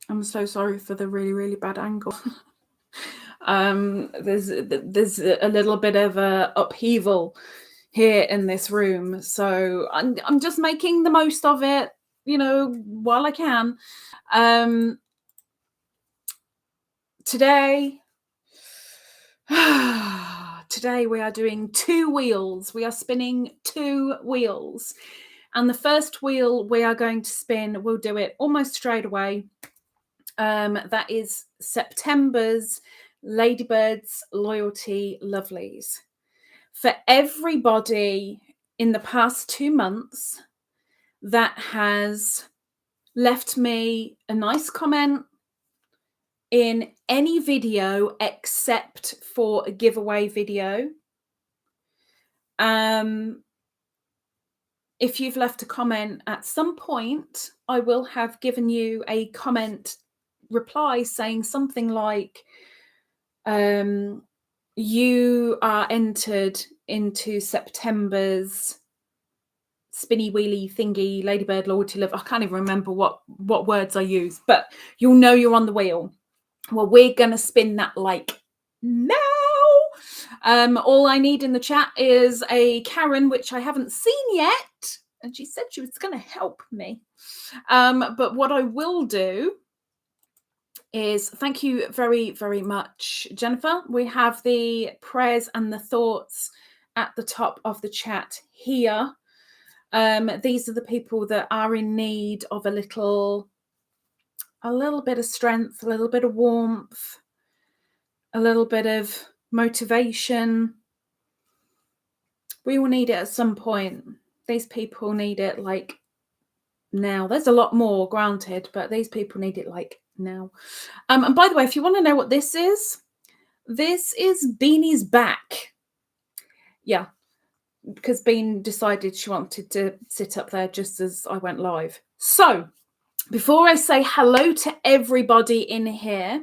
I'm so sorry for the really, really bad angle. There's a little bit of a upheaval here in this room, so I'm just making the most of it, you know, while I can. Today we are doing 2 wheels. We are spinning 2 wheels. And the first wheel we are going to spin, we'll do it almost straight away. That is September's LadybirD's Loyalty Lovelies. For everybody in the past 2 months that has left me a nice comment in any video except for a giveaway video. If you've left a comment at some point, I will have given you a comment reply saying something like, you are entered into September's Spinny Wheely Thingy, LadybirD Loyalty Love. I can't even remember what words I use, but you'll know you're on the wheel. Well, we're going to spin that like now. All I need in the chat is a Karen, which I haven't seen yet. And she said she was going to help me. But what I will do is, thank you very, very much, Jennifer. We have the prayers and the thoughts at the top of the chat here. These are the people that are in need of a little bit of strength, a little bit of warmth, a little bit of motivation. We will need it at some point. These people need it like now. There's a lot more, granted, but these people need it like now. And by the way, if you want to know what this is Beanie's back. Yeah, because Bean decided she wanted to sit up there just as I went live. So before I say hello to everybody in here,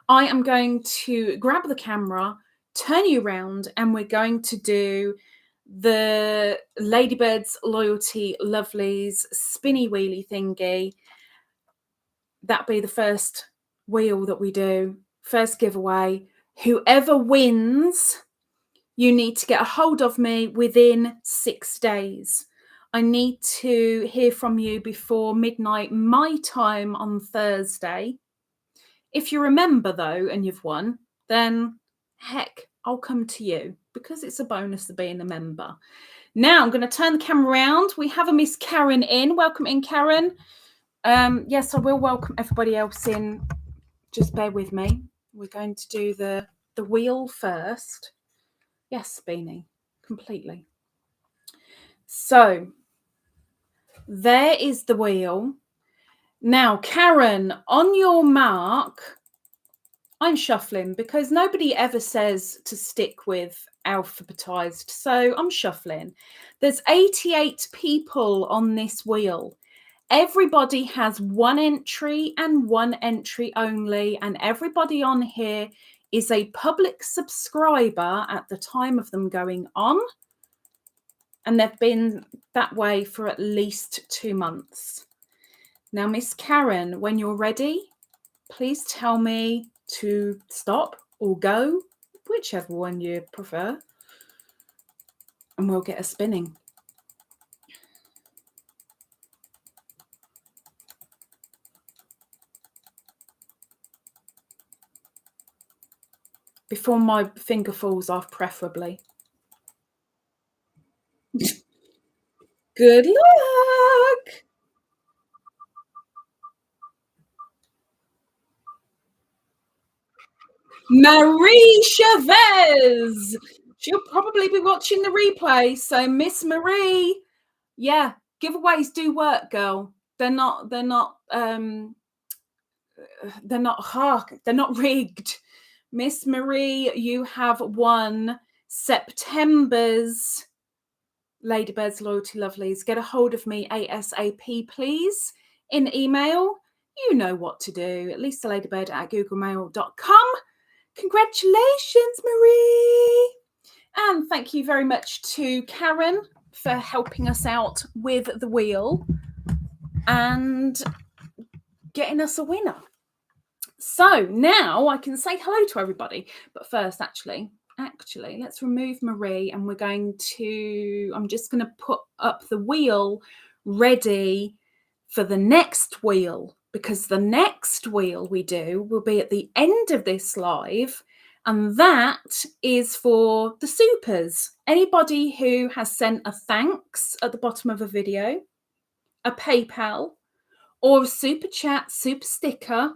I am going to grab the camera, turn you around, and we're going to do the LadybirD's Loyalty Lovelies Spinny Wheely Thingy. That'll be the first wheel that we do, first giveaway. Whoever wins, you need to get a hold of me within 6 days. I need to hear from you before midnight my time on Thursday. If you remember, though, and you've won, then heck, I'll come to you because it's a bonus of being a member. Now I'm going to turn the camera around. We have a Miss Karen in. Welcome in, Karen. Yes, I will welcome everybody else in. Just bear with me. We're going to do the wheel first. Yes, Beanie, completely. So there is the wheel. Now, Karen, on your mark, I'm shuffling because nobody ever says to stick with alphabetized. So I'm shuffling. There's 88 people on this wheel. Everybody has 1 entry and 1 entry only. And everybody on here is a public subscriber at the time of them going on. And they've been that way for at least 2 months. Now, Miss Karen, when you're ready, please tell me to stop or go, whichever one you prefer, and we'll get a spinning. Before my finger falls off, preferably. Good luck! Marie Chavez. She'll probably be watching the replay. So Miss Marie, yeah, giveaways do work, girl. They're not rigged. Miss Marie, you have won September's LadybirD's Loyalty Lovelies. Get a hold of me ASAP, please, in email. You know what to do. At least ladybird@googlemail.com. Congratulations, Marie. And thank you very much to Karen for helping us out with the wheel and getting us a winner. So now I can say hello to everybody. But first, actually, let's remove Marie, and we're going to, I'm just going to put up the wheel ready for the next wheel, because the next wheel we do will be at the end of this live, and that is for the supers. Anybody who has sent a thanks at the bottom of a video, a PayPal, or a super chat, super sticker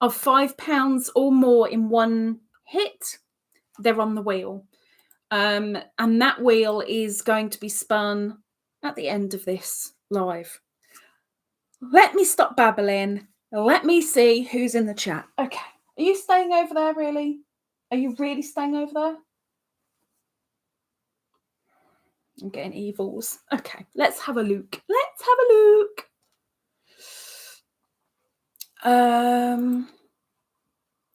of £5 or more in one hit, they're on the wheel. And that wheel is going to be spun at the end of this live. Let me stop babbling. Let me see who's in the chat. Okay. Are you staying over there, really? Are you really staying over there? I'm getting evils. Okay. Let's have a look. Let's have a look.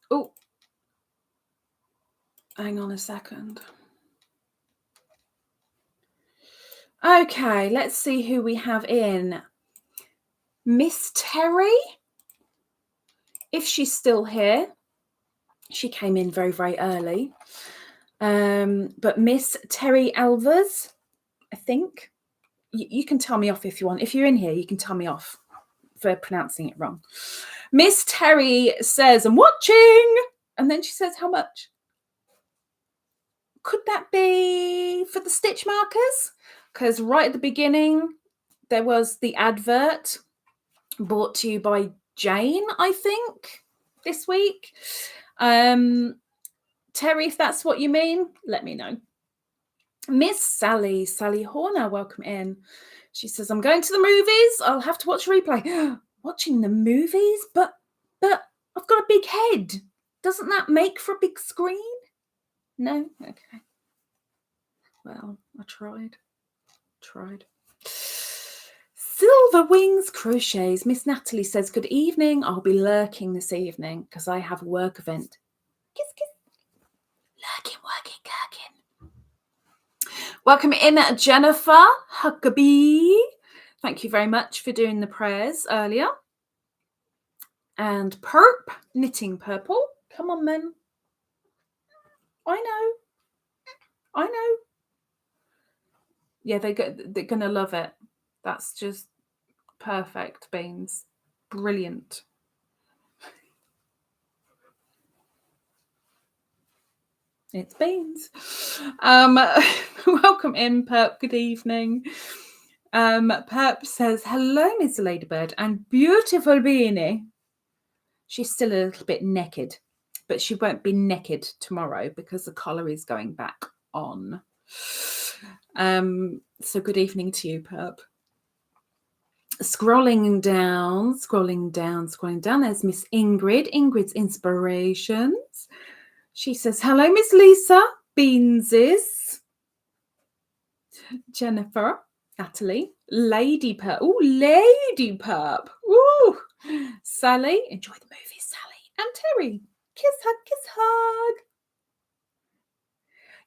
Oh, hang on a second. Okay, let's see who we have in. Miss Terry, if she's still here. She came in very, very early. But Miss Terry Alvers, I think. You can tell me off if you want. If you're in here, you can tell me off for pronouncing it wrong. Miss Terry says, I'm watching. And then she says, how much? Could that be for the stitch markers? Because right at the beginning, there was the advert brought to you by Jane, I think, this week. Terry, if that's what you mean, let me know. Miss Sally Horner, welcome in. She says, I'm going to the movies. I'll have to watch a replay. Watching the movies? But I've got a big head. Doesn't that make for a big screen? No? Okay. Well, I tried. Silver Wings Crochets. Miss Natalie says, good evening. I'll be lurking this evening because I have a work event. Kiss, kiss. Lurking, working, kirking. Welcome in, Jennifer Huckabee. Thank you very much for doing the prayers earlier. And Purp, knitting purple. Come on, then. I know. Yeah, they're going to love it. That's just perfect, Beans. Brilliant. It's Beans. Welcome in, Purp. Good evening. Purp says, hello, Miss LadybirD, and beautiful beanie. She's still a little bit naked, but she won't be naked tomorrow because the collar is going back on. So good evening to you, Purp. Scrolling down. There's Miss Ingrid, IngridsInspirations. She says, hello, Miss Lisa, Beanses, Jennifer, Natalie, Lady Purp. Oh, Lady Purp. Ooh, Sally, enjoy the movie, Sally, and Terry. Kiss, hug.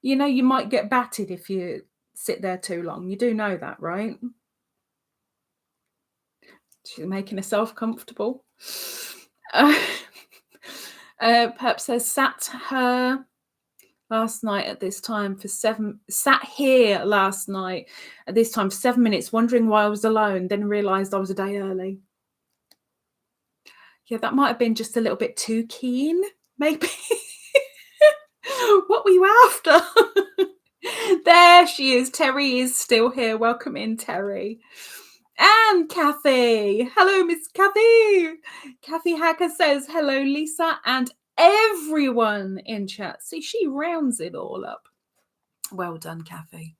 You know, you might get batted if you sit there too long. You do know that, right? She's making herself comfortable. Purp says, sat here last night at this time for 7 minutes, wondering why I was alone, then realised I was a day early. Yeah, that might have been just a little bit too keen, maybe. What were you after? There she is. Terry is still here. Welcome in, Terry. And Kathy. Hello, Miss Kathy. Kathy Hacker says, hello, Lisa, and everyone in chat. See, she rounds it all up. Well done, Kathy.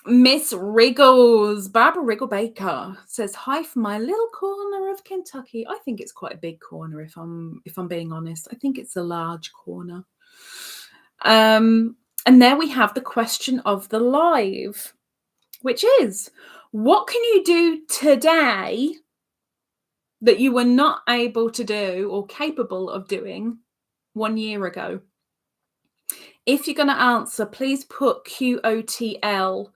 Miss Riggles, Barbara Wriggle Baker says, hi from my little corner of Kentucky. I think it's quite a big corner, if I'm being honest. I think it's a large corner. And there we have the question of the live, which is, what can you do today that you were not able to do or capable of doing 1 year ago? If you're going to answer, please put QotL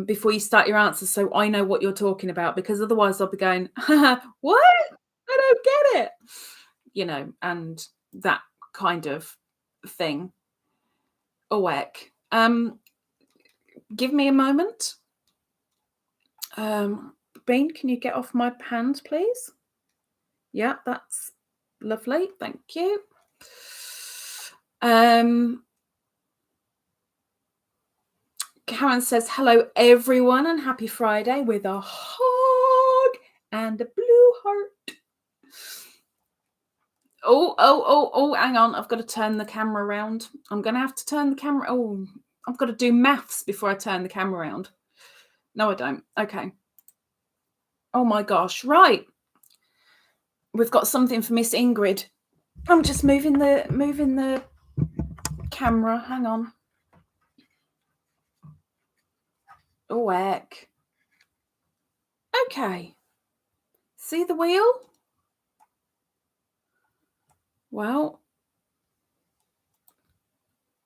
before you start your answer so I know what you're talking about, because otherwise I'll be going, what? I don't get it. You know, and that kind of thing. Oh, heck. Give me a moment. Bean, can you get off my hands, please? Yeah, that's lovely. Thank you. Karen says, hello, everyone, and happy Friday with a hug and a blue heart. Oh, hang on. I've got to turn the camera around. I'm going to have to turn the camera. Oh, I've got to do maths before I turn the camera around. No, I don't. Okay. Oh, my gosh. Right. We've got something for Miss Ingrid. I'm just moving the camera. Hang on. Oh, heck. Okay. See the wheel? Well,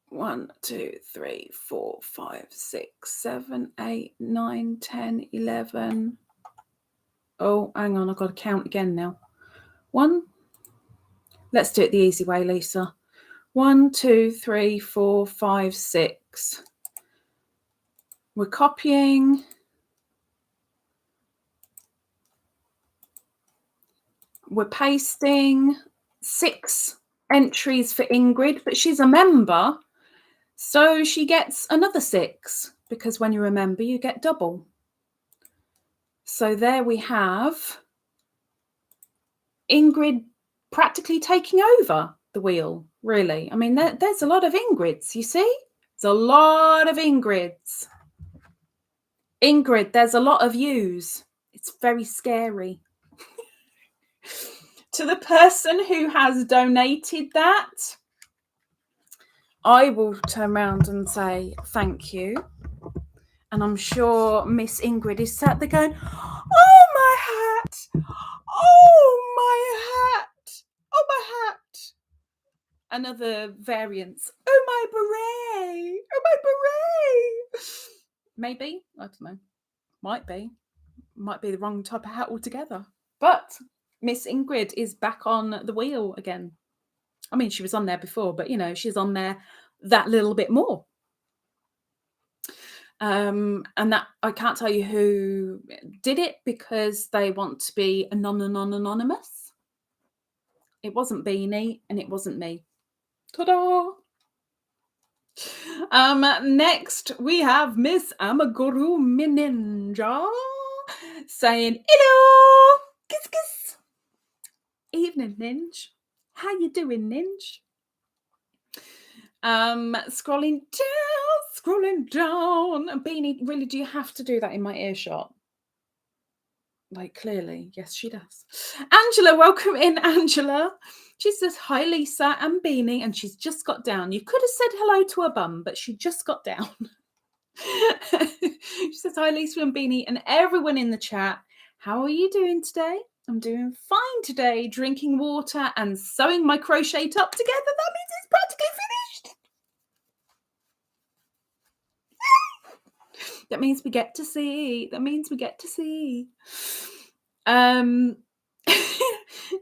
1, 2, 3, 4, 5, 6, 7, 8, 9, 10, 11. Oh, hang on. I've got to count again now. 1. Let's do it the easy way, Lisa. 1, 2, 3, 4, 5, 6. We're copying. We're pasting. 6 entries for Ingrid, but she's a member, so she gets another 6, because when you're a member, you get double. So there we have Ingrid practically taking over the wheel, really. I mean, there's a lot of Ingrids, you see? There's a lot of Ingrids. Ingrid, there's a lot of yous. It's very scary. To the person who has donated that, I will turn around and say thank you. And I'm sure Miss Ingrid is sat there going, oh, my hat. Oh, my hat. Oh, my hat. Another variance. Oh, my beret. Oh, my beret. Maybe. I don't know. Might be the wrong type of hat altogether. But Miss Ingrid is back on the wheel again. I mean, she was on there before, but, you know, she's on there that little bit more. And that I can't tell you who did it because they want to be anonymous. It wasn't Beanie and it wasn't me. Ta-da! Next we have Miss Amigurumi Ninja saying, hello! Kiss, kiss! Evening, Ninj. How you doing, Ninj? Scrolling down. Beanie, really, do you have to do that in my earshot? Like, clearly, yes, she does. Angela, welcome in, Angela. She says, hi, Lisa and Beanie, and she's just got down. You could have said hello to her bum, but she just got down. She says, hi, Lisa and Beanie, and everyone in the chat. How are you doing today? I'm doing fine today, drinking water and sewing my crochet top together. That means it's practically finished. That means we get to see.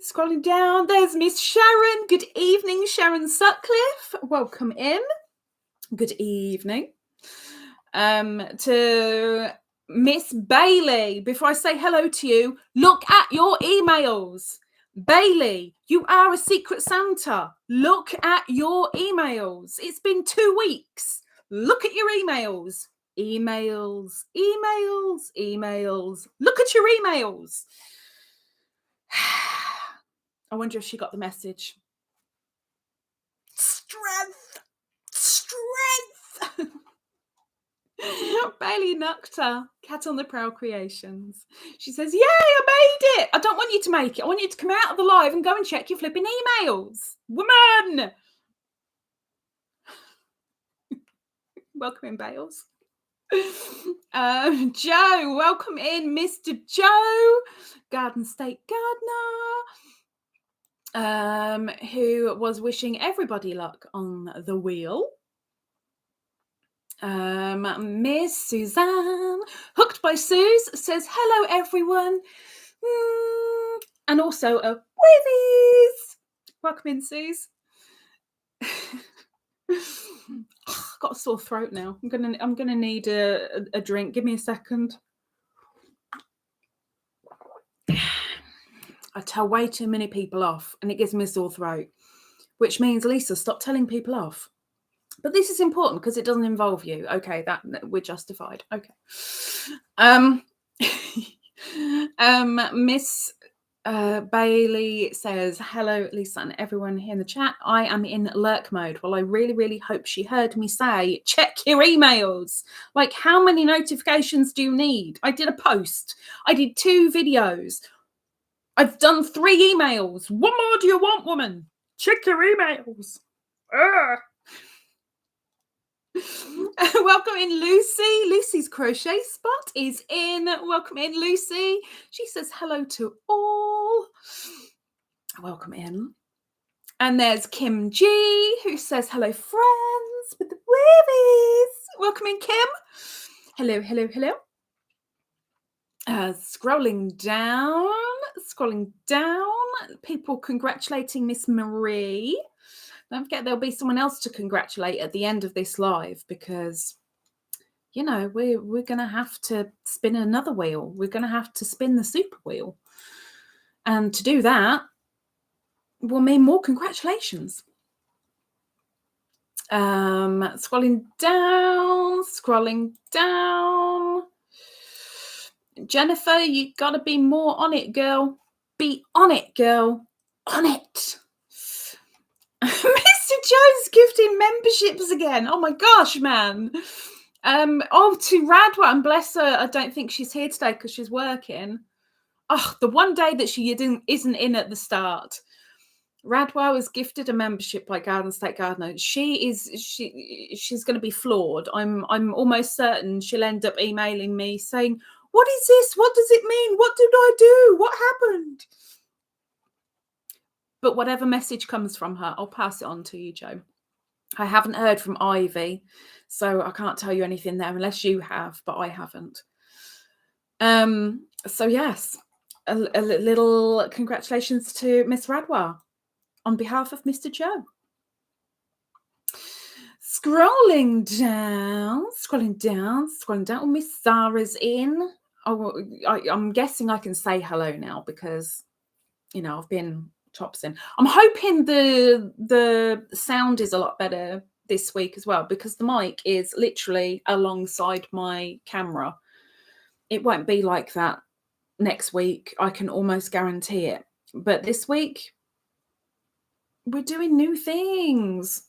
Scrolling down, there's Miss Sharon. Good evening, Sharon Sutcliffe. Welcome in. Good evening. To Miss Bailey. Before I say hello to you, look at your emails. Bailey, you are a secret Santa. Look at your emails. It's been 2 weeks. Look at your emails. Emails. Look at your emails. I wonder if she got the message. Strength. Bailey Nocta, Cat on the Prowl Creations. She says, yay, I made it. I don't want you to make it. I want you to come out of the live and go and check your flipping emails. Woman. Welcome in, Bales. Joe, welcome in, Mr. Joe, Garden State Gardener, who was wishing everybody luck on the wheel. Miss Suzanne, Hooked by Suze, says, hello, everyone. And also a Weavies. Welcome in, Suze. Got a sore throat now. I'm gonna need a drink. Give me a second. I tell way too many people off, and it gives me a sore throat, which means, Lisa, stop telling people off. But this is important because it doesn't involve you. Okay, that we're justified. Okay. Miss Bailey says, hello, Lisa and everyone here in the chat. I am in lurk mode. Well, I really, really hope she heard me say, check your emails. Like, how many notifications do you need? I did a post. I did 2 videos. I've done 3 emails. What more do you want, woman? Check your emails. Welcome in, Lucy. Lucy's crochet spot is in. Welcome in, Lucy. She says hello to all. Welcome in. And there's Kim G, who says hello, friends with the Weavies. Welcome in, Kim. Hello, hello, hello. Scrolling down. People congratulating Miss Marie. Don't forget there'll be someone else to congratulate at the end of this live, because, you know, we're going to have to spin another wheel. We're going to have to spin the super wheel. And to do that will mean more congratulations. Scrolling down. Jennifer, you got to be more on it, girl. Be on it, girl. On it. Mr. Jones gifting memberships again. Oh my gosh, man. To Radwa, and bless her, I don't think she's here today because she's working. Oh, the one day that she isn't in at the start. Radwa was gifted a membership by Garden State Gardener. She's going to be floored. I'm almost certain she'll end up emailing me saying, what is this? What does it mean? What did I do? What happened? But whatever message comes from her, I'll pass it on to you, Joe. I haven't heard from Ivy, so I can't tell you anything there unless you have, but I haven't. So yes, a little congratulations to Miss Radwa on behalf of Mr. Joe. Scrolling down. Oh, Miss Zahra's in. Oh, I'm guessing I can say hello now because, you know, I've been topsing. I'm hoping the sound is a lot better this week as well, because the mic is literally alongside my camera. It won't be like that next week. I can almost guarantee it. But this week, we're doing new things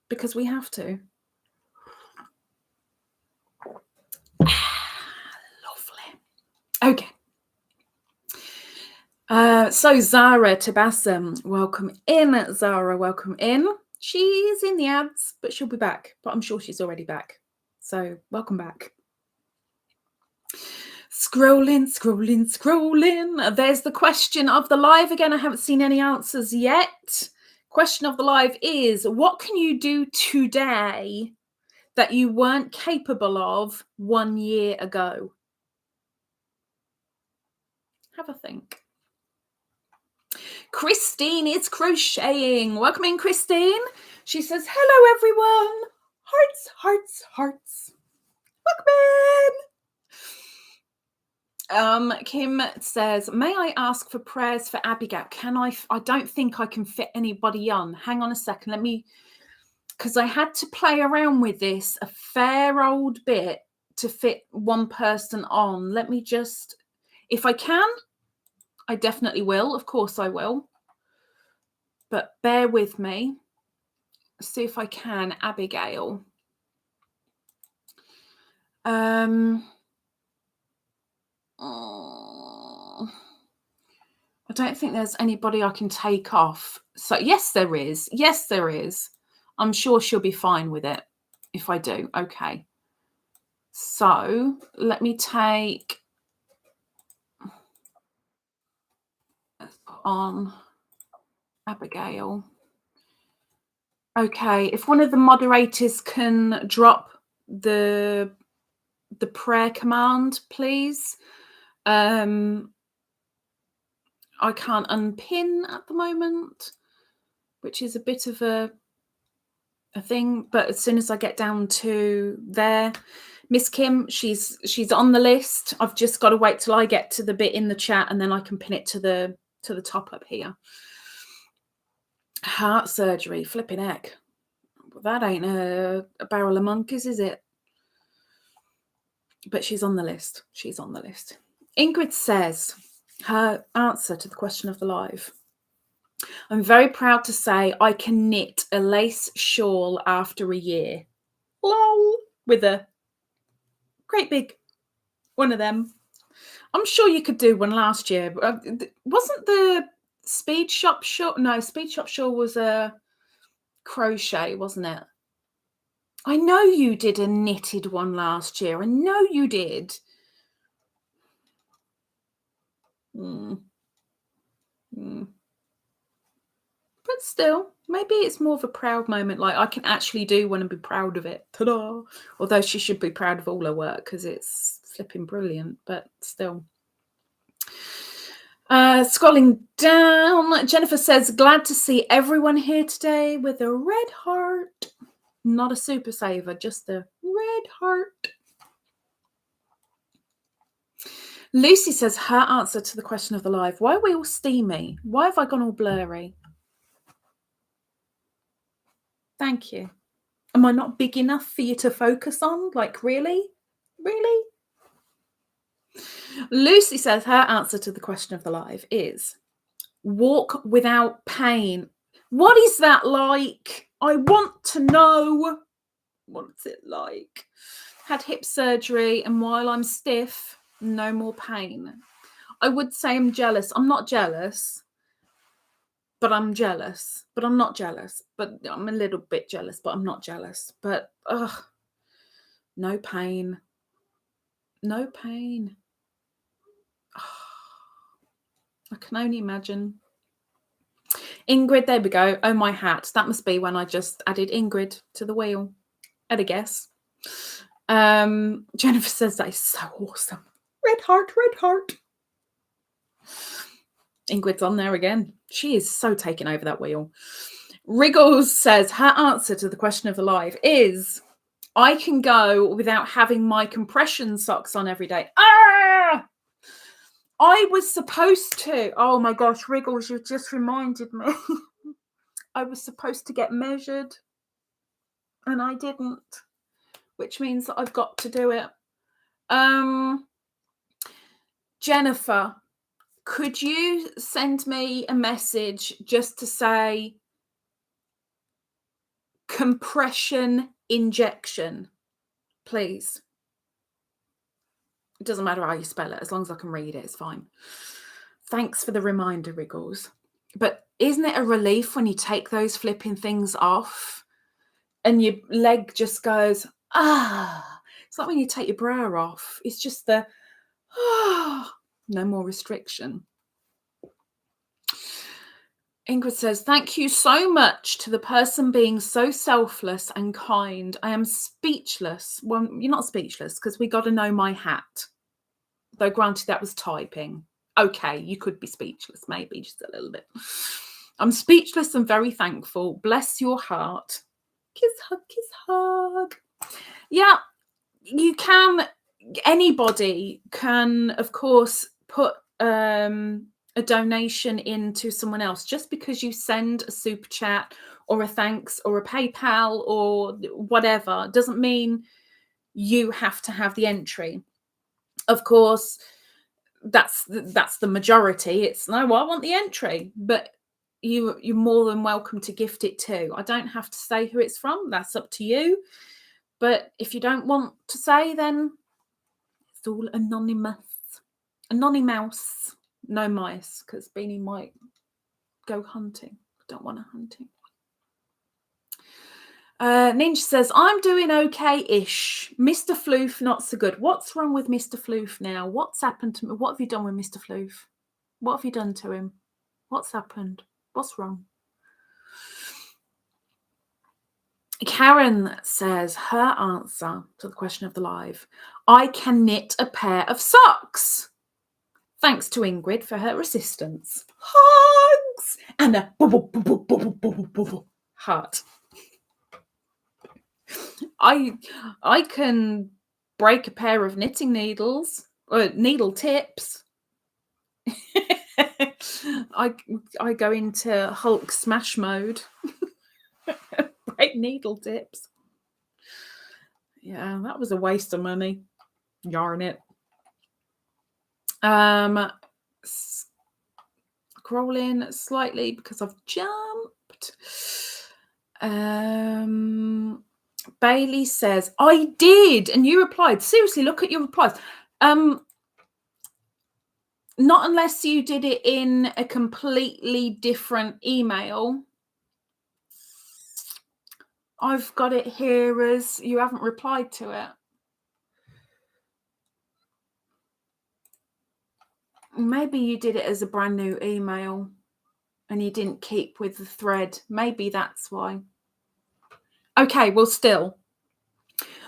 because we have to. Lovely. Okay. So Zahra Tabassum, welcome in. Zahra, welcome in. She's in the ads, but she'll be back. But I'm sure she's already back. So welcome back. Scrolling. There's the question of the live again. I haven't seen any answers yet. Question of the live is, what can you do today that you weren't capable of 1 year ago? Have a think. Christine is crocheting. Welcome in, Christine. She says, hello, everyone. Hearts. Welcome in. Kim says, may I ask for prayers for Abigail? Can I don't think I can fit anybody on. Hang on a second. Let me, because I had to play around with this a fair old bit to fit one person on. Let me just, if I can, I definitely will. Of course I will. But bear with me. See if I can, Abigail. I don't think there's anybody I can take off. So yes, there is. Yes, there is. I'm sure she'll be fine with it if I do. Okay. So let me take on Abigail. Okay, if one of the moderators can drop the prayer command, please. I I can't unpin at the moment, which is a bit of a thing. But as soon as I get down to there, Miss Kim, she's on the list. I've just got to wait till I get to the bit in the chat, and then I can pin it to the top up here. Heart surgery, flipping heck. That ain't a barrel of monkeys, is it? But she's on the list. She's on the list. Ingrid says her answer to the question of the live. I'm very proud to say I can knit a lace shawl after a year. Lol. With a great big one of them. I'm sure you could do one last year. Wasn't the Speed Shop shawl? No, Speed Shop shawl was a crochet, wasn't it? I know you did a knitted one last year. I know you did. But still, maybe it's more of a proud moment. Like, I can actually do one and be proud of it. Ta-da! Although she should be proud of all her work because it's flipping brilliant. But still. Scrolling down, Jennifer says, glad to see everyone here today with a red heart. Not a super saver, just a red heart. Lucy says her answer to the question of the live. Why are we all steamy? Why have I gone all blurry? Thank you. Am I not big enough for you to focus on? Like, really? Really? Lucy says her answer to the question of the live is walk without pain. What is that like? I want to know. What's it like? Had hip surgery, and while I'm stiff, no more pain. I would say I'm jealous. I'm not jealous, but I'm jealous. But I'm not jealous. But I'm a little bit jealous, but I'm not jealous. But, no pain. No pain. I can only imagine. Ingrid, there we go. Oh, my hat. That must be when I just added Ingrid to the wheel. At a guess. Jennifer says that is so awesome. Red heart, red heart. Ingrid's on there again. She is so taking over that wheel. Riggles says her answer to the question of the live is I can go without having my compression socks on every day. Ah! I was supposed to. Oh my gosh, Riggles, you just reminded me. I was supposed to get measured and I didn't, which means that I've got to do it. Jennifer, could you send me a message just to say compression injection, please? It doesn't matter how you spell it, as long as I can read it, it's fine. Thanks for the reminder, Riggles. But isn't it a relief when you take those flipping things off and your leg just goes, ah. It's like when you take your bra off. It's just the, no more restriction. Ingrid says, thank you so much to the person being so selfless and kind. I am speechless. Well, you're not speechless because we got to know my hat. Though granted, that was typing. Okay, you could be speechless, maybe just a little bit. I'm speechless and very thankful. Bless your heart. Kiss, hug. Yeah, you can, anybody can, of course, put a donation into someone else. Just because you send a super chat or a thanks or a PayPal or whatever doesn't mean you have to have the entry. Of course, that's the majority. It's no, I want the entry, but you're more than welcome to gift it too. I don't have to say who it's from. That's up to you. But if you don't want to say, then it's all anonymous. Anonymous. No mice, because Beanie might go hunting. Don't want to hunting. Ninj says, I'm doing okay-ish. Mr. Floof, not so good. What's wrong with Mr. Floof now? What's happened to me? What have you done with Mr. Floof? What have you done to him? What's happened? What's wrong? Karen says her answer to the question of the live. I can knit a pair of socks. Thanks to Ingrid for her assistance. Hugs! And a bubble, bubble, bubble, bubble, bubble heart. I can break a pair of knitting needles or needle tips. I go into Hulk smash mode. Break needle tips. Yeah, that was a waste of money. Yarn it. Scrolling slightly because I've jumped. Bailey says, I did, and you replied. Seriously, look at your replies. Not unless you did it in a completely different email. I've got it here as you haven't replied to it. Maybe you did it as a brand new email and you didn't keep with the thread. Maybe that's why. Okay, well, still,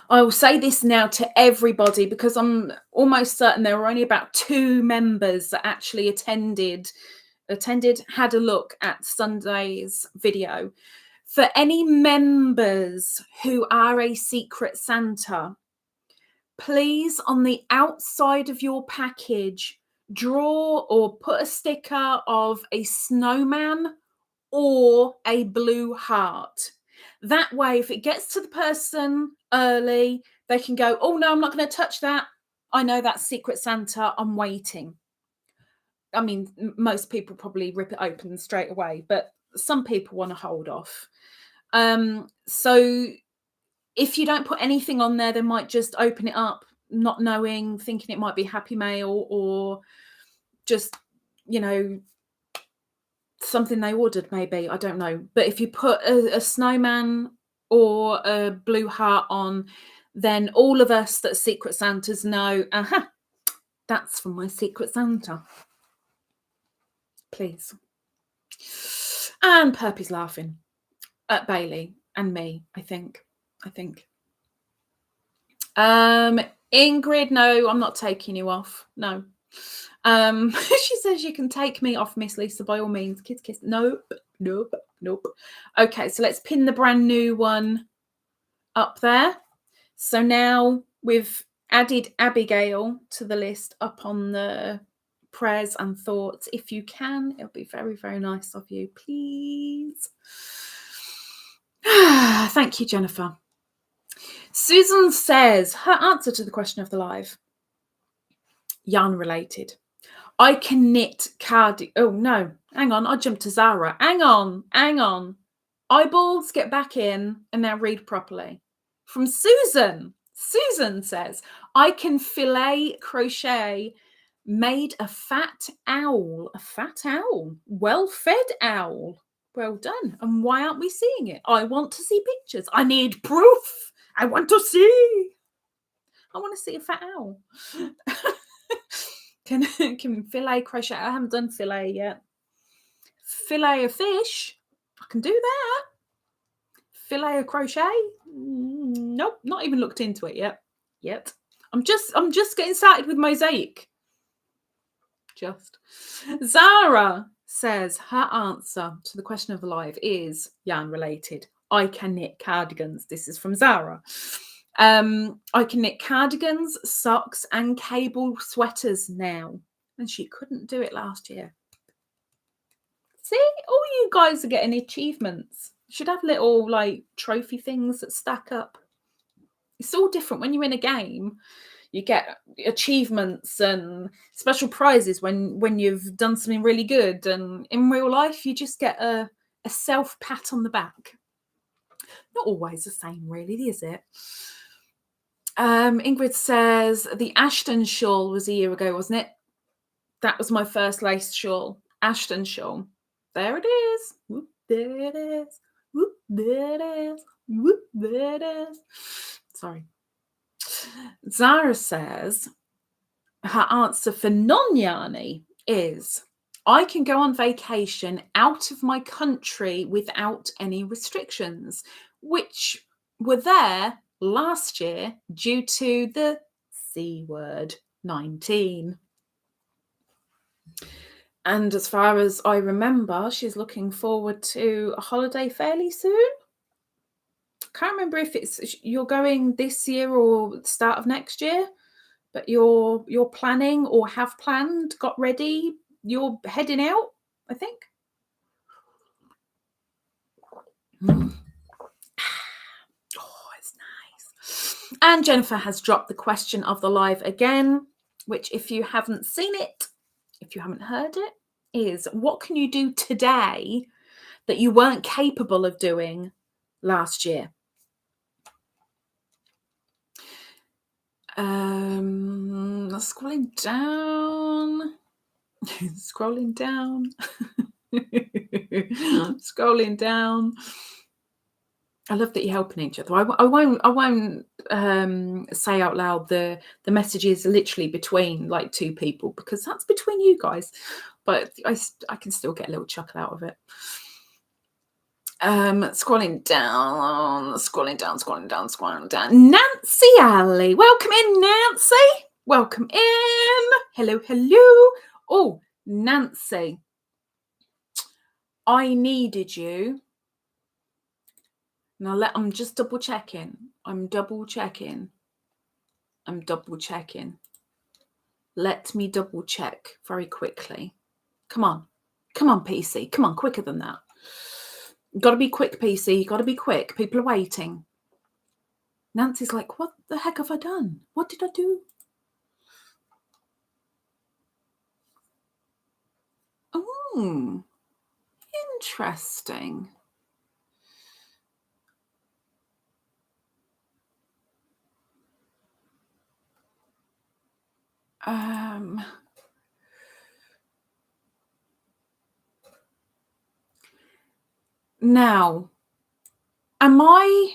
I will say this now to everybody because I'm almost certain there were only about 2 members that actually attended, had a look at Sunday's video. For any members who are a Secret Santa, please, on the outside of your package, draw or put a sticker of a snowman or a blue heart. That way, if it gets to the person early, they can go, oh, no, I'm not going to touch that. I know that's Secret Santa. I'm waiting. I mean, most people probably rip it open straight away, but some people want to hold off. So if you don't put anything on there, they might just open it up, not knowing, thinking it might be Happy Mail or just, you know, something they ordered, maybe. I don't know. But if you put a snowman or a blue heart on, then all of us that Secret Santas know, aha, that's from my Secret Santa. Please. And Purp is laughing at Bailey and me, I think. Ingrid, no, I'm not taking you off. No. She says you can take me off, Miss Lisa, by all means. Kiss, kiss. Nope. Okay, so let's pin the brand new one up there. So now we've added Abigail to the list up on the prayers and thoughts. If you can, it'll be very, very nice of you, please. Thank you, Jennifer. Susan says her answer to the question of the live, yarn related. I can knit oh no, hang on, I jumped to Zahra. Hang on. Eyeballs, get back in and now read properly. From Susan. Susan says, I can fillet crochet, made a fat owl. A fat owl? Well-fed owl. Well done. And why aren't we seeing it? I want to see pictures. I need proof. I want to see. I want to see a fat owl. Can fillet crochet? I haven't done fillet yet. Fillet a fish? I can do that. Fillet a crochet? Nope, not even looked into it yet. I'm just getting started with mosaic. Zahra says her answer to the question of the live is yarn related. I can knit cardigans. This is from Zahra. I can knit cardigans, socks, and cable sweaters now. And she couldn't do it last year. See, all you guys are getting achievements. You should have little like trophy things that stack up. It's all different when you're in a game. You get achievements and special prizes when you've done something really good. And in real life, you just get a self pat on the back. Not always the same, really, is it? Ingrid says the Ashton shawl was a year ago, wasn't it? That was my first lace shawl. Ashton shawl. There it is. Whoop, there it is. Whoop, there it is. Whoop, there it is. Sorry. Zahra says her answer for non-yarny is I can go on vacation out of my country without any restrictions, which were there last year due to the C word, 19. And as far as I remember, she's looking forward to a holiday fairly soon. Can't remember if it's you're going this year or start of next year, but you're planning or have planned, got ready, you're heading out, I think. Oh, it's nice. And Jennifer has dropped the question of the live again, which if you haven't seen it, if you haven't heard it, is what can you do today that you weren't capable of doing last year? Scrolling down. Scrolling down. Scrolling down. I love that you're helping each other. I won't say out loud the messages literally between like two people, because that's between you guys. But I can still get a little chuckle out of it. Scrolling down. Nancy Alley. Welcome in, Nancy. Welcome in. Hello, hello. Oh, Nancy. I needed you. Now I'm just double checking. I'm double checking. Let me double check very quickly. Come on, PC. Come on, quicker than that. Got to be quick, PC. Got to be quick. People are waiting. Nancy's like, what the heck have I done? What did I do? Oh, interesting. Now, am I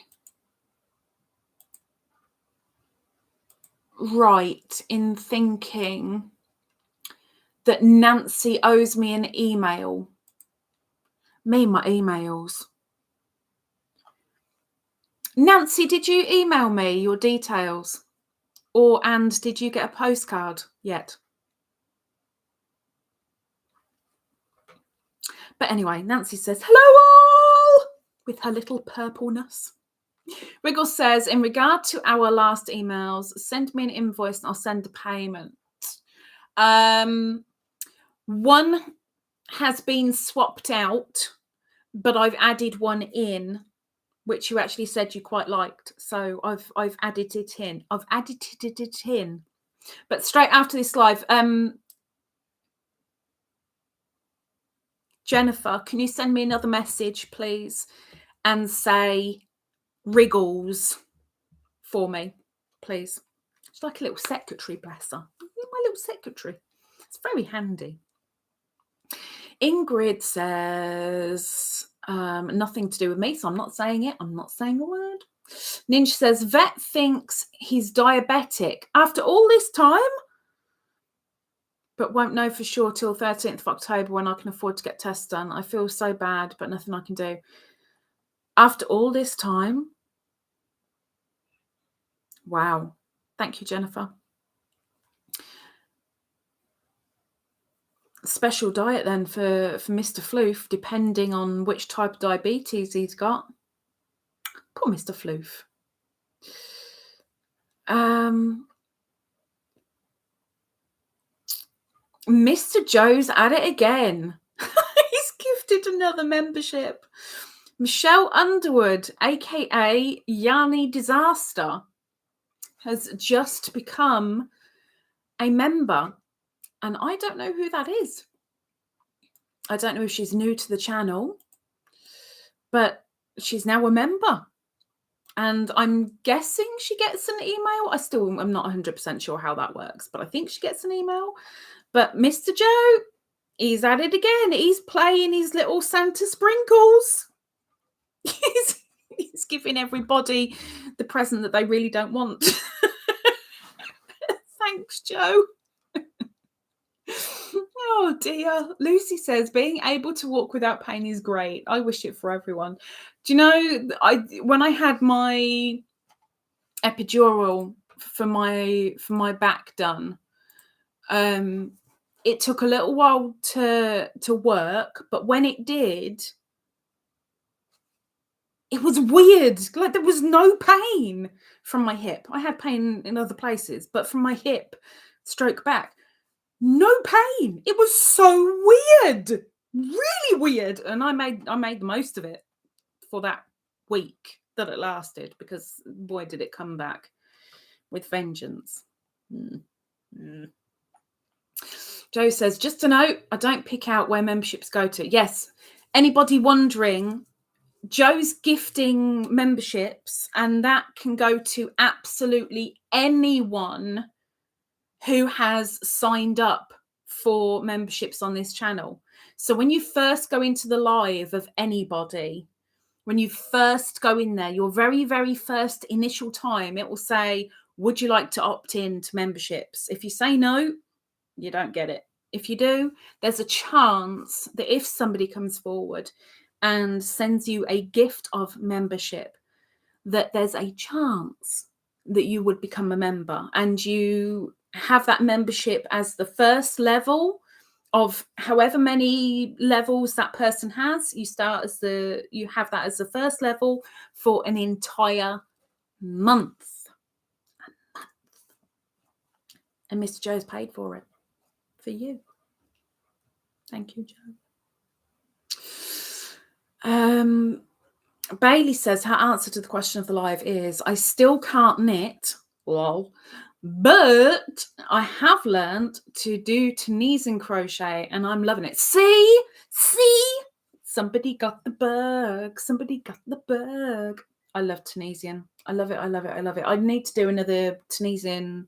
right in thinking that Nancy owes me an email? Me and my emails. Nancy, did you email me your details? And did you get a postcard yet? But anyway, Nancy says, hello all, with her little purpleness. Riggles says, in regard to our last emails, send me an invoice and I'll send the payment. One has been swapped out, but I've added one in, which you actually said you quite liked. So I've added it in. But straight after this live, Jennifer, can you send me another message, please, and say Riggles for me, please? It's like a little secretary, bless her. My little secretary. It's very handy. Ingrid says, nothing to do with me, so I'm not saying it. I'm not saying a word. Ninj says, vet thinks he's diabetic after all this time, but won't know for sure till 13th of October when I can afford to get tests done. I feel so bad, but nothing I can do. After all this time? Wow. Thank you, Jennifer. Special diet then for Mr. Floof, depending on which type of diabetes he's got. Poor Mr. Floof. Mr. Joe's at it again. He's gifted another membership. Michelle Underwood, aka Yanni Disaster, has just become a member. And I don't know who that is. I don't know if she's new to the channel, but she's now a member. And I'm guessing she gets an email. I'm not 100% sure how that works, but I think she gets an email. But Mr. Joe, he's at it again. He's playing his little Santa sprinkles. He's giving everybody the present that they really don't want. Thanks, Joe. Oh dear. Lucy says, being able to walk without pain is great. I wish it for everyone. Do you know, when I had my epidural for my back done, it took a little while to work, but when it did, it was weird. Like there was no pain from my hip. I had pain in other places, but from my hip stroke back, no pain. It was so weird, really weird. And I made the most of it for that week that it lasted, because boy, did it come back with vengeance. Joe says, just a note, I don't pick out where memberships go to. Yes, anybody wondering, Joe's gifting memberships, and that can go to absolutely anyone who has signed up for memberships on this channel. So when you first go into the live of anybody, when you first go in there, your very, very first initial time, it will say, would you like to opt in to memberships? If you say no, you don't get it. If you do, there's a chance that if somebody comes forward and sends you a gift of membership, that there's a chance that you would become a member, and you have that membership as the first level of however many levels that person has. You have that as the first level for an entire month. And Mr. Joe's paid for it for you. Thank you, Joe. Bailey says her answer to the question of the live is, I still can't knit, lol, but I have learned to do Tunisian crochet and I'm loving it. See, somebody got the bug. I love Tunisian. I love it. I need to do another Tunisian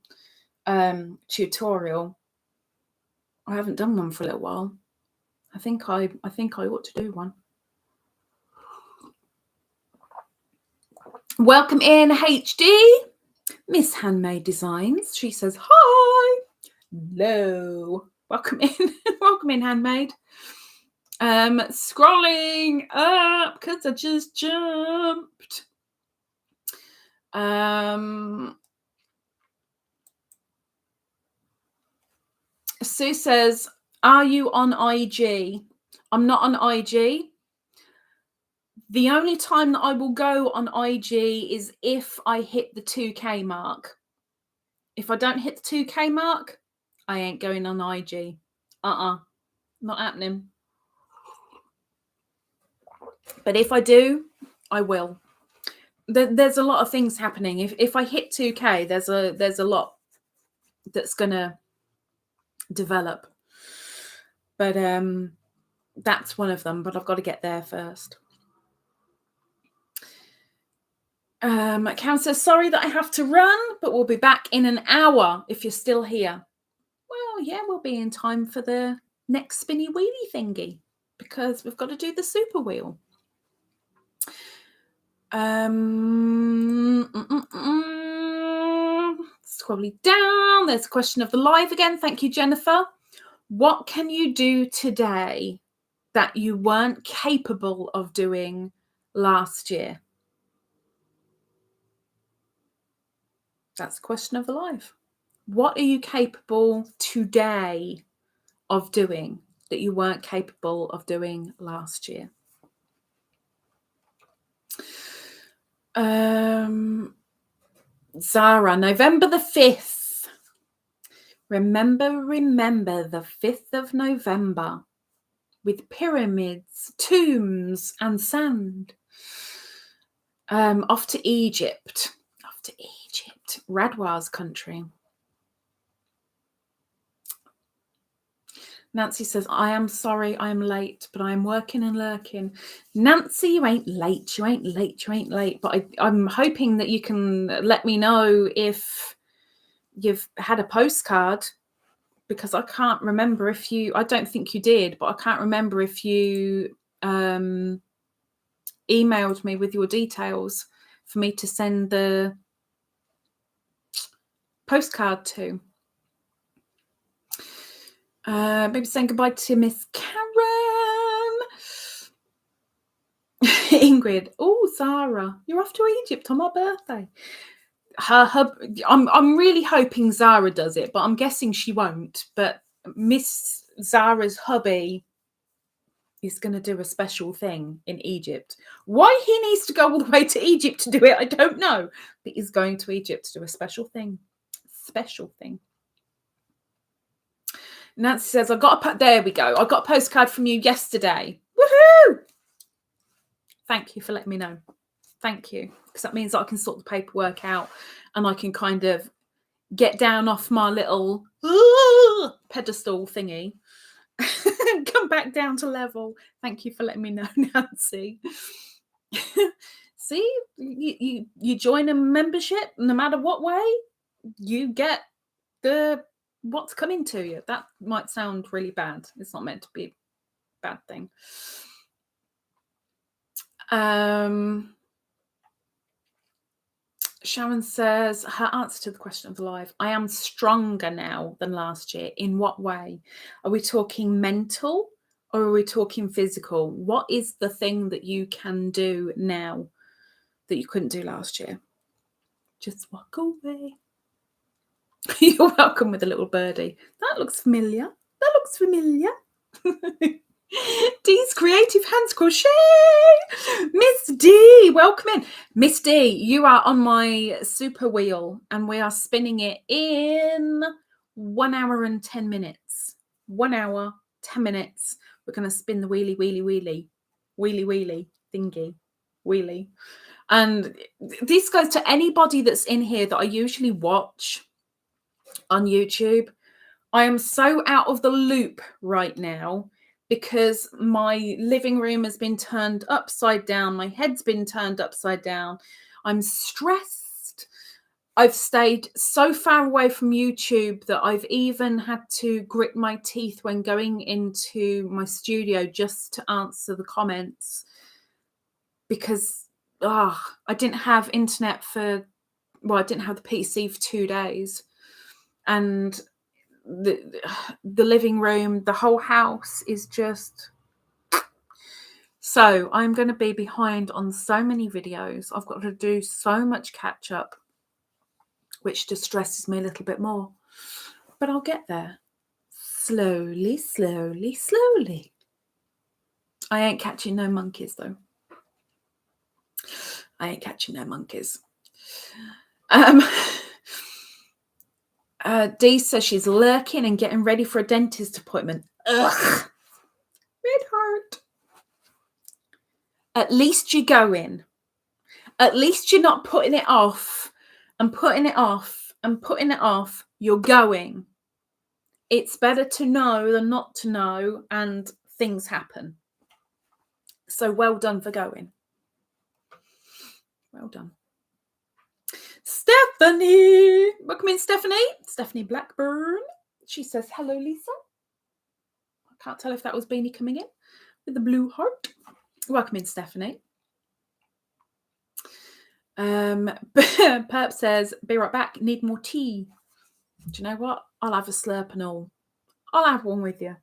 tutorial. I haven't done one for a little while. I think I ought to do one. Welcome in, HD. Miss Handmade Designs. She says, hi. Hello. Welcome in. Welcome in, Handmade. Scrolling up because I just jumped. Sue says, are you on IG? I'm not on IG. The only time that I will go on IG is if I hit the 2K mark. If I don't hit the 2K mark, I ain't going on IG. Not happening. But if I do, I will. There's a lot of things happening. If I hit 2K, there's a lot that's gonna develop. But that's one of them. But I've got to get there first. Cam says, sorry that I have to run, but we'll be back in an hour if you're still here. Well, yeah, we'll be in time for the next Spinny Wheely Thingy, because we've got to do the super wheel. Scrolling down, there's a question of the live again. Thank you, Jennifer. What can you do today that you weren't capable of doing last year? That's the question of the live. What are you capable today of doing that you weren't capable of doing last year? Zahra, November the 5th. Remember the 5th of November with pyramids, tombs, and sand. Off to Egypt. Radwa's country. Nancy says, I am sorry I am late, but I am working and lurking. Nancy, you ain't late. But I'm hoping that you can let me know if you've had a postcard, because I can't remember if you, I don't think you did, but I can't remember if you emailed me with your details for me to send the postcard to. Maybe saying goodbye to Miss Karen. Ingrid. Oh, Zahra, you're off to Egypt on my birthday. I'm really hoping Zahra does it, but I'm guessing she won't. But Miss Zahra's hubby is going to do a special thing in Egypt. Why he needs to go all the way to Egypt to do it, I don't know. But he's going to Egypt to do a special thing. Special thing. Nancy says, there we go. I got a postcard from you yesterday. Woohoo! Thank you for letting me know. Thank you. Because that means that I can sort the paperwork out and I can kind of get down off my little pedestal thingy and come back down to level. Thank you for letting me know, Nancy. See, you join a membership, no matter what way, you get what's coming to you. That might sound really bad. It's not meant to be a bad thing. Sharon says, her answer to the question of the live, I am stronger now than last year. In what way? Are we talking mental or are we talking physical? What is the thing that you can do now that you couldn't do last year? Just walk away. You're welcome with a little birdie. That looks familiar. That looks familiar. Dee's Creative Hands Crochet. Miss D, welcome in. Miss D, you are on my super wheel and we are spinning it in 1 hour and 10 minutes. 1 hour, 10 minutes. We're going to spin the wheelie thingy. Wheelie. And this goes to anybody that's in here that I usually watch on YouTube. I am so out of the loop right now because my living room has been turned upside down. My head's been turned upside down. I'm stressed. I've stayed so far away from YouTube that I've even had to grit my teeth when going into my studio just to answer the comments because I didn't have internet I didn't have the PC for 2 days. And the living room, the whole house is just... So I'm going to be behind on so many videos. I've got to do so much catch up, which distresses me a little bit more. But I'll get there. Slowly, slowly, slowly. I ain't catching no monkeys, though. I ain't catching no monkeys. Dee says she's lurking and getting ready for a dentist appointment. Ugh. Red heart. At least you're going. At least you're not putting it off and putting it off and putting it off. You're going. It's better to know than not to know, and things happen. So well done for going. Well done. Stephanie. Welcome in, Stephanie. Stephanie Blackburn. She says, hello, Lisa. I can't tell if that was Beanie coming in with the blue heart. Welcome in, Stephanie. Purp says, be right back. Need more tea. Do you know what? I'll have a slurp and all. I'll have one with you.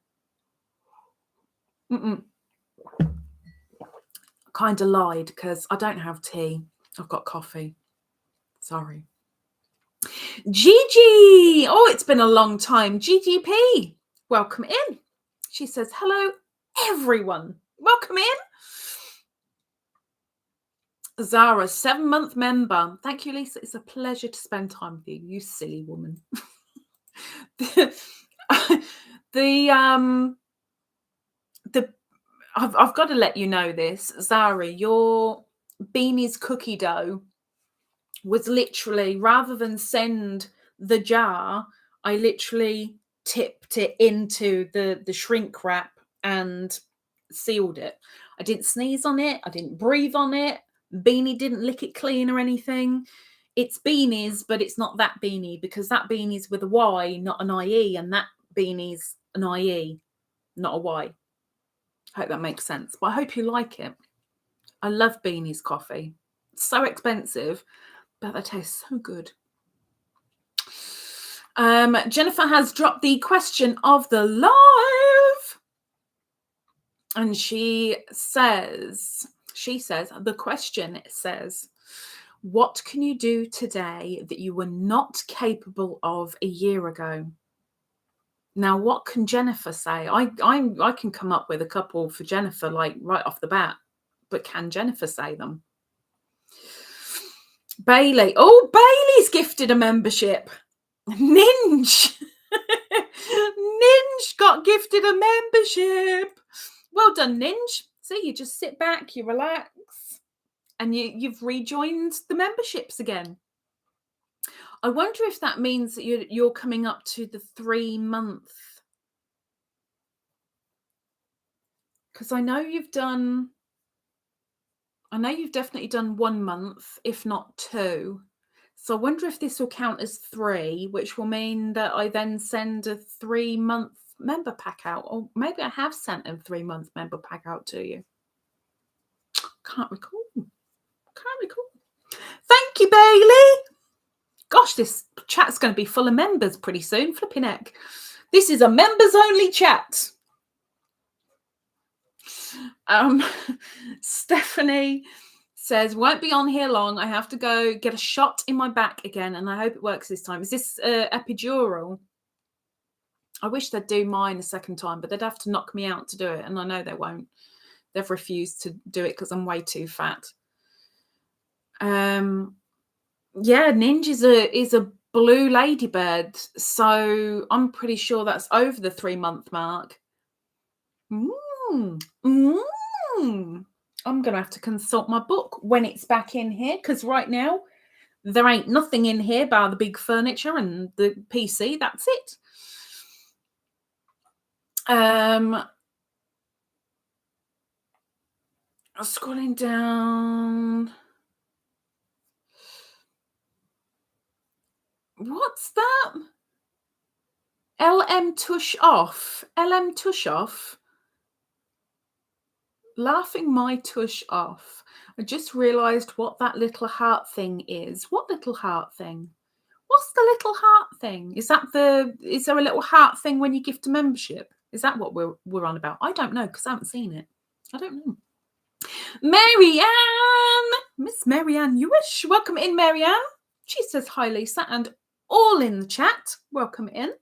Kind of lied because I don't have tea. I've got coffee. Sorry. Gigi. Oh, it's been a long time. GGP. Welcome in. She says, hello, everyone. Welcome in. Zahra, 7-month member. Thank you, Lisa. It's a pleasure to spend time with you, you silly woman. I've got to let you know this, Zahra, your beanies cookie dough was literally, rather than send the jar, I literally tipped it into the shrink wrap and sealed it. I didn't sneeze on it. I didn't breathe on it. Beanie didn't lick it clean or anything. It's beanies, but it's not that beanie because that beanie's with a Y, not an IE, and that beanie's an IE, not a Y. Hope that makes sense. But I hope you like it. I love Beanie's coffee. It's so expensive, but they taste so good. Jennifer has dropped the question of the live. And she says, the question says, what can you do today that you were not capable of a year ago? Now, what can Jennifer say? I can come up with a couple for Jennifer, like right off the bat, but can Jennifer say them? Bailey. Oh, Bailey's gifted a membership. Ninj. Ninj got gifted a membership. Well done, Ninj. See, you just sit back, you relax, and you've rejoined the memberships again. I wonder if that means that you're coming up to the 3-month. Because I know you've definitely done 1 month, if not 2. So I wonder if this will count as 3, which will mean that I then send a 3-month member pack out. Or maybe I have sent a 3-month member pack out to you. Can't recall. Thank you, Bailey. Gosh, this chat's going to be full of members pretty soon. Flipping heck. This is a members only chat. Stephanie says, won't be on here long. I have to go get a shot in my back again, and I hope it works this time. Is this epidural? I wish they'd do mine a second time, but they'd have to knock me out to do it, and I know they won't. They've refused to do it because I'm way too fat. Yeah, Ninj is a blue ladybird, so I'm pretty sure that's over the 3-month mark. I'm going to have to consult my book when it's back in here, because right now there ain't nothing in here bar the big furniture and the PC. That's it. Scrolling down. What's that? LM Tush Off. LM Tush Off. Laughing my tush off. I just realised what that little heart thing is. What little heart thing? What's the little heart thing? Is there a little heart thing when you gift a membership? Is that what we're on about? I don't know, because I haven't seen it. I don't know. Marianne! Miss Marianne Newish. Welcome in, Marianne. She says hi, Lisa, and all in the chat. Welcome in.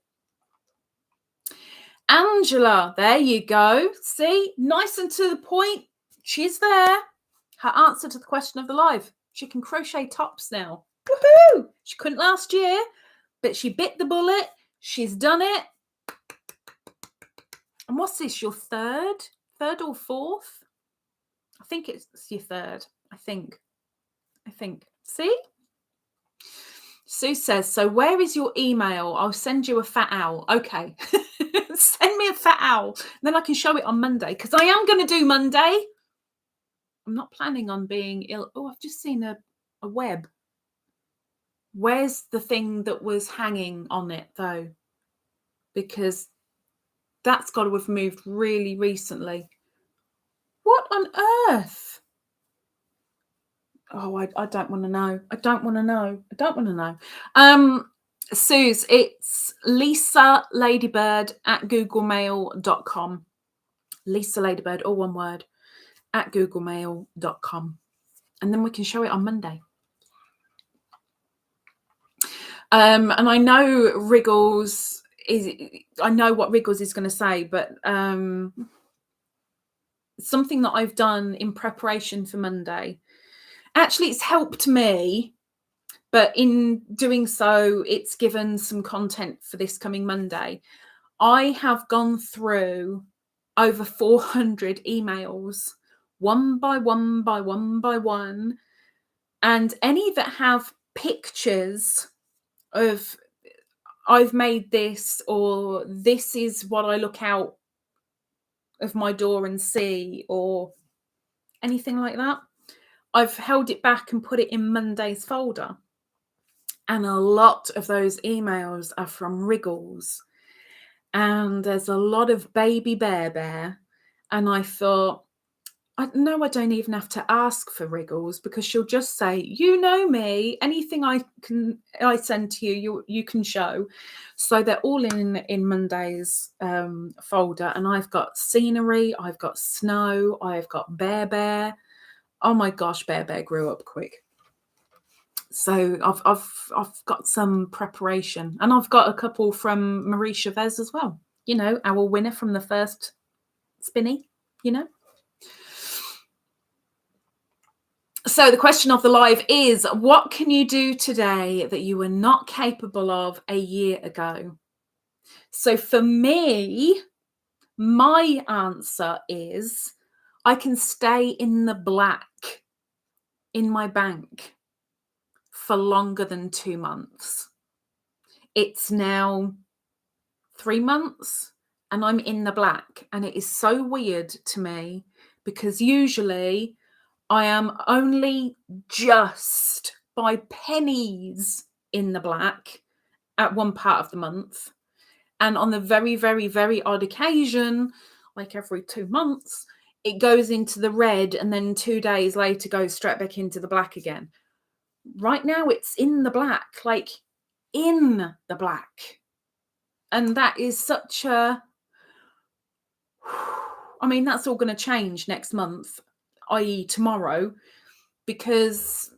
Angela, there you go. See, nice and to the point. She's there. Her answer to the question of the live. She can crochet tops now. Woohoo! She couldn't last year, but she bit the bullet. She's done it. And what's this? Your third or fourth? I think it's your third. I think. See? Sue says, so where is your email? I'll send you a fat owl. Okay. Send me a fat owl. Then I can show it on Monday, because I am going to do Monday. I'm not planning on being ill. Oh, I've just seen a web. Where's the thing that was hanging on it, though? Because that's got to have moved really recently. What on earth? Oh, I don't want to know. I don't want to know. Suze, it's lisaladybird@googlemail.com. lisaladybird, all one word, @googlemail.com. And then we can show it on Monday. And I know Riggles I know what Riggles is going to say, but something that I've done in preparation for Monday, actually it's helped me, but in doing so, it's given some content for this coming Monday. I have gone through over 400 emails, one by one, and any that have pictures of I've made this, or this is what I look out of my door and see, or anything like that, I've held it back and put it in Monday's folder. And a lot of those emails are from Riggles. And there's a lot of baby bear. And I thought, I don't even have to ask for Riggles, because she'll just say, you know me, anything I send to you, you can show. So they're all in Monday's folder. And I've got scenery, I've got snow, I've got bear. Oh my gosh, bear grew up quick. So I've got some preparation, and I've got a couple from Marie Chavez as well. You know, our winner from the first Spinny, you know. So the question of the live is, what can you do today that you were not capable of a year ago? So for me, my answer is I can stay in the black in my bank for longer than 2 months. It's now 3 months and I'm in the black, and it is so weird to me because usually I am only just by pennies in the black at one part of the month. And on the very, very, very odd occasion, like every 2 months, it goes into the red and then 2 days later goes straight back into the black again. Right now it's in the black, like in the black. And that is such a... I mean, that's all going to change next month, i.e. tomorrow, because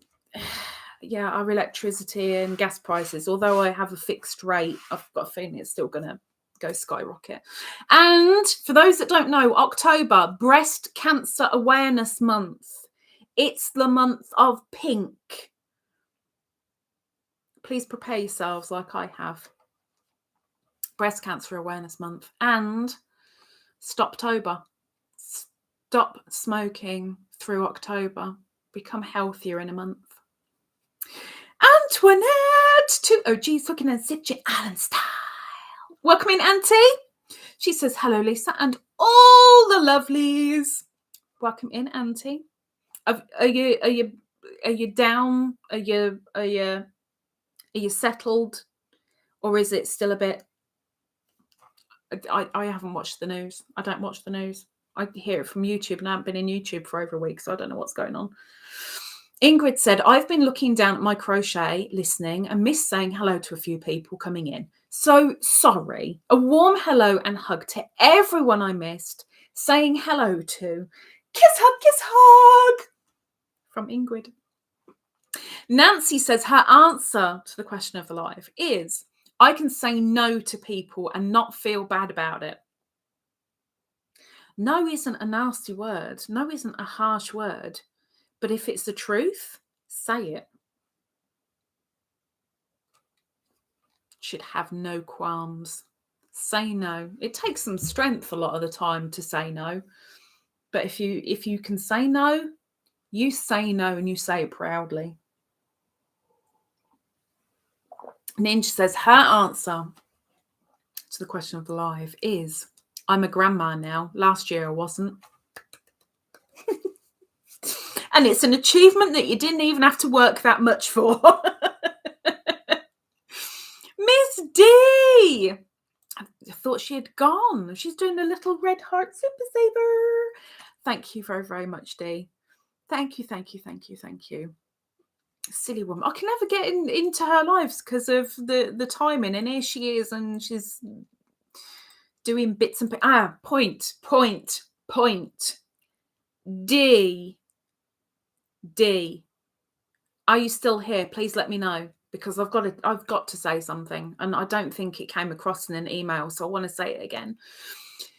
yeah, our electricity and gas prices, although I have a fixed rate, I've got a feeling it's still going to go skyrocket. And for those that don't know, October, Breast Cancer Awareness Month. It's the month of pink. Please prepare yourselves like I have. Breast Cancer Awareness Month. And Stoptober. Stop smoking through October. Become healthier in a month. Antoinette to OG's Looking and Stitching Island Style. Welcome in, Auntie. She says, hello, Lisa, and all the lovelies. Welcome in, Auntie. Are you down? Are you settled? Or is it still a bit... I haven't watched the news. I don't watch the news. I hear it from YouTube, and I haven't been in YouTube for over a week, so I don't know what's going on. Ingrid said, I've been looking down at my crochet, listening, and missed saying hello to a few people coming in. So sorry. A warm hello and hug to everyone I missed, saying hello to. Kiss, hug, from Ingrid. Nancy says her answer to the question of the live is, I can say no to people and not feel bad about it. No isn't a nasty word. No isn't a harsh word. But if it's the truth, say it. Should have no qualms. Say no. It takes some strength a lot of the time to say no. But if you can say no, you say no and you say it proudly. Ninj says her answer to the question of the live is, I'm a grandma now. Last year I wasn't. And it's an achievement that you didn't even have to work that much for. Miss D! I thought she had gone. She's doing a little red heart super saver. Thank you very, very much, D. Thank you, thank you, thank you, thank you. Silly woman. I can never get into her lives because of the timing. And here she is, and she's doing bits and... point. D. Are you still here? Please let me know, because I've got to say something, and I don't think it came across in an email, so I want to say it again.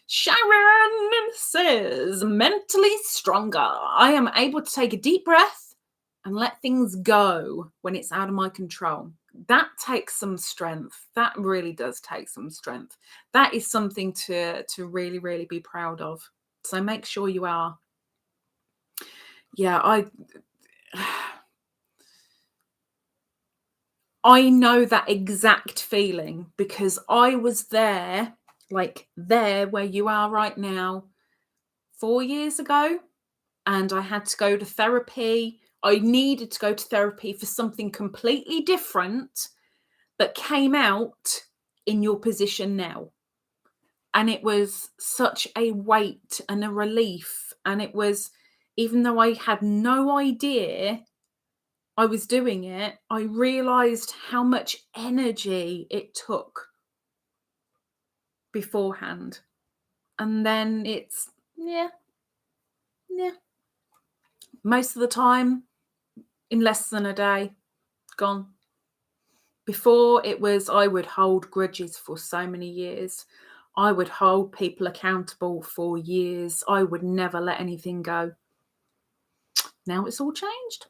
Sharon says, mentally stronger. I am able to take a deep breath and let things go when it's out of my control. That takes some strength. That really does take some strength. That is something to really, really be proud of. So make sure you are. Yeah, I know that exact feeling, because I was there, like there where you are right now, 4 years ago, and I had to go to therapy. I needed to go to therapy for something completely different that came out in your position now. And it was such a weight and a relief. And it was, even though I had no idea I was doing it, I realized how much energy it took beforehand. And then it's, yeah. Most of the time, in less than a day, Gone. Before it was, I would hold grudges for so many years. I would hold people accountable for years. I would never let anything go. Now it's all changed.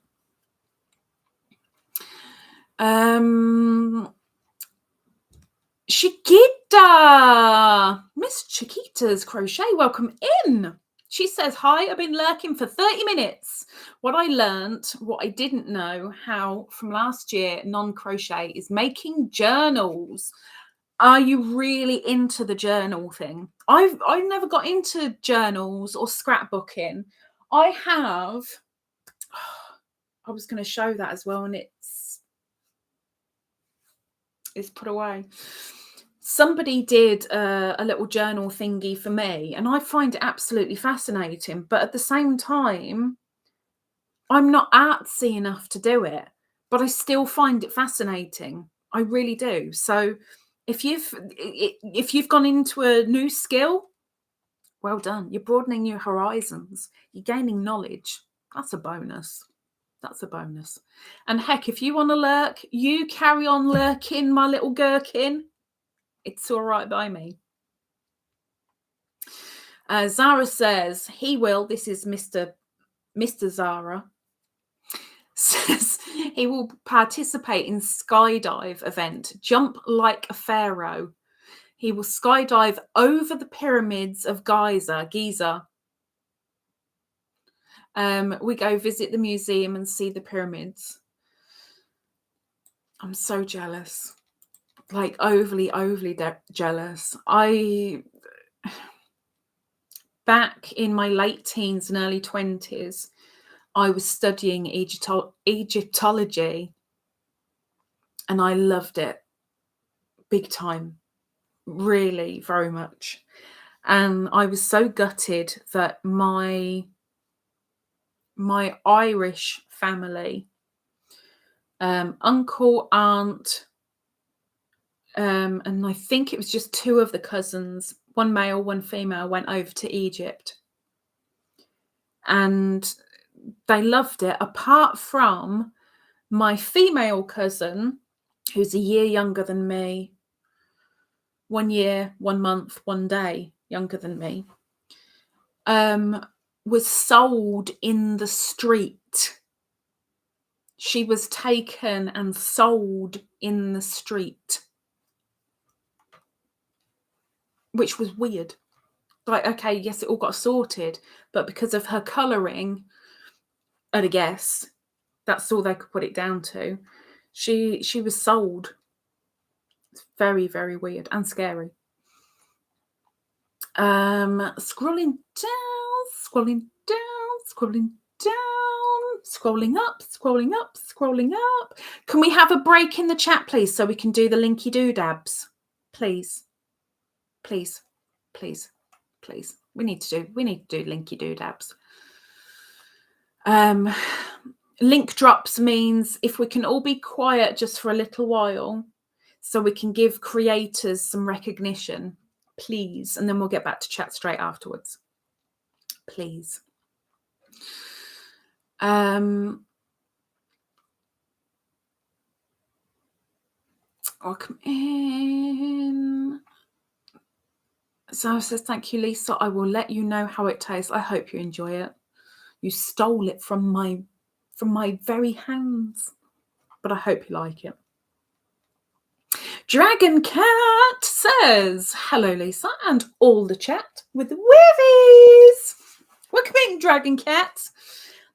Chiquita, Miss Chiquita's Crochet, welcome in. She says, hi, I've been lurking for 30 minutes. What I learned, what I didn't know, how from last year, non-crochet is making journals. Are you really into the journal thing? I've never got into journals or scrapbooking. I have, I was going to show that as well, and it's put away. Somebody did a little journal thingy for me, and I find it absolutely fascinating. But at the same time, I'm not artsy enough to do it, but I still find it fascinating. I really do. So if you've gone into a new skill, well done. You're broadening your horizons. You're gaining knowledge. That's a bonus. That's a bonus. And heck, if you want to lurk, you carry on lurking, my little gherkin. It's all right by me. Zahra says he will. This is Mr. Zahra. Says he will participate in skydive event. Jump like a pharaoh. He will skydive over the pyramids of Giza. We go visit the museum and see the pyramids. I'm so jealous. Like overly jealous. Back in my late teens and early 20s, I was studying Egyptology, and I loved it big time, really, very much. And I was so gutted that my Irish family, uncle, aunt, and I think it was just two of the cousins, one male, one female, went over to Egypt. And they loved it, apart from my female cousin, who's a year younger than me, 1 year, 1 month, 1 day younger than me, was sold in the street. She was taken and sold in the street, which was weird. Like, okay, yes, it all got sorted, but because of her colouring, I'd guess that's all they could put it down to. She was sold. It's very, very weird and scary. Scrolling down, scrolling up. Can we have a break in the chat, please, so we can do the linky doodabs? Please. We need to do linky doodabs. Link drops means if we can all be quiet just for a little while so we can give creators some recognition, please, and then we'll get back to chat straight afterwards, please. Welcome in. Zara says, thank you, Lisa. I will let you know how it tastes. I hope you enjoy it. You stole it from my very hands, but I hope you like it. Dragon Cat says, hello, Lisa, and all the chat with the Weavies. Welcome in, Dragon Cat.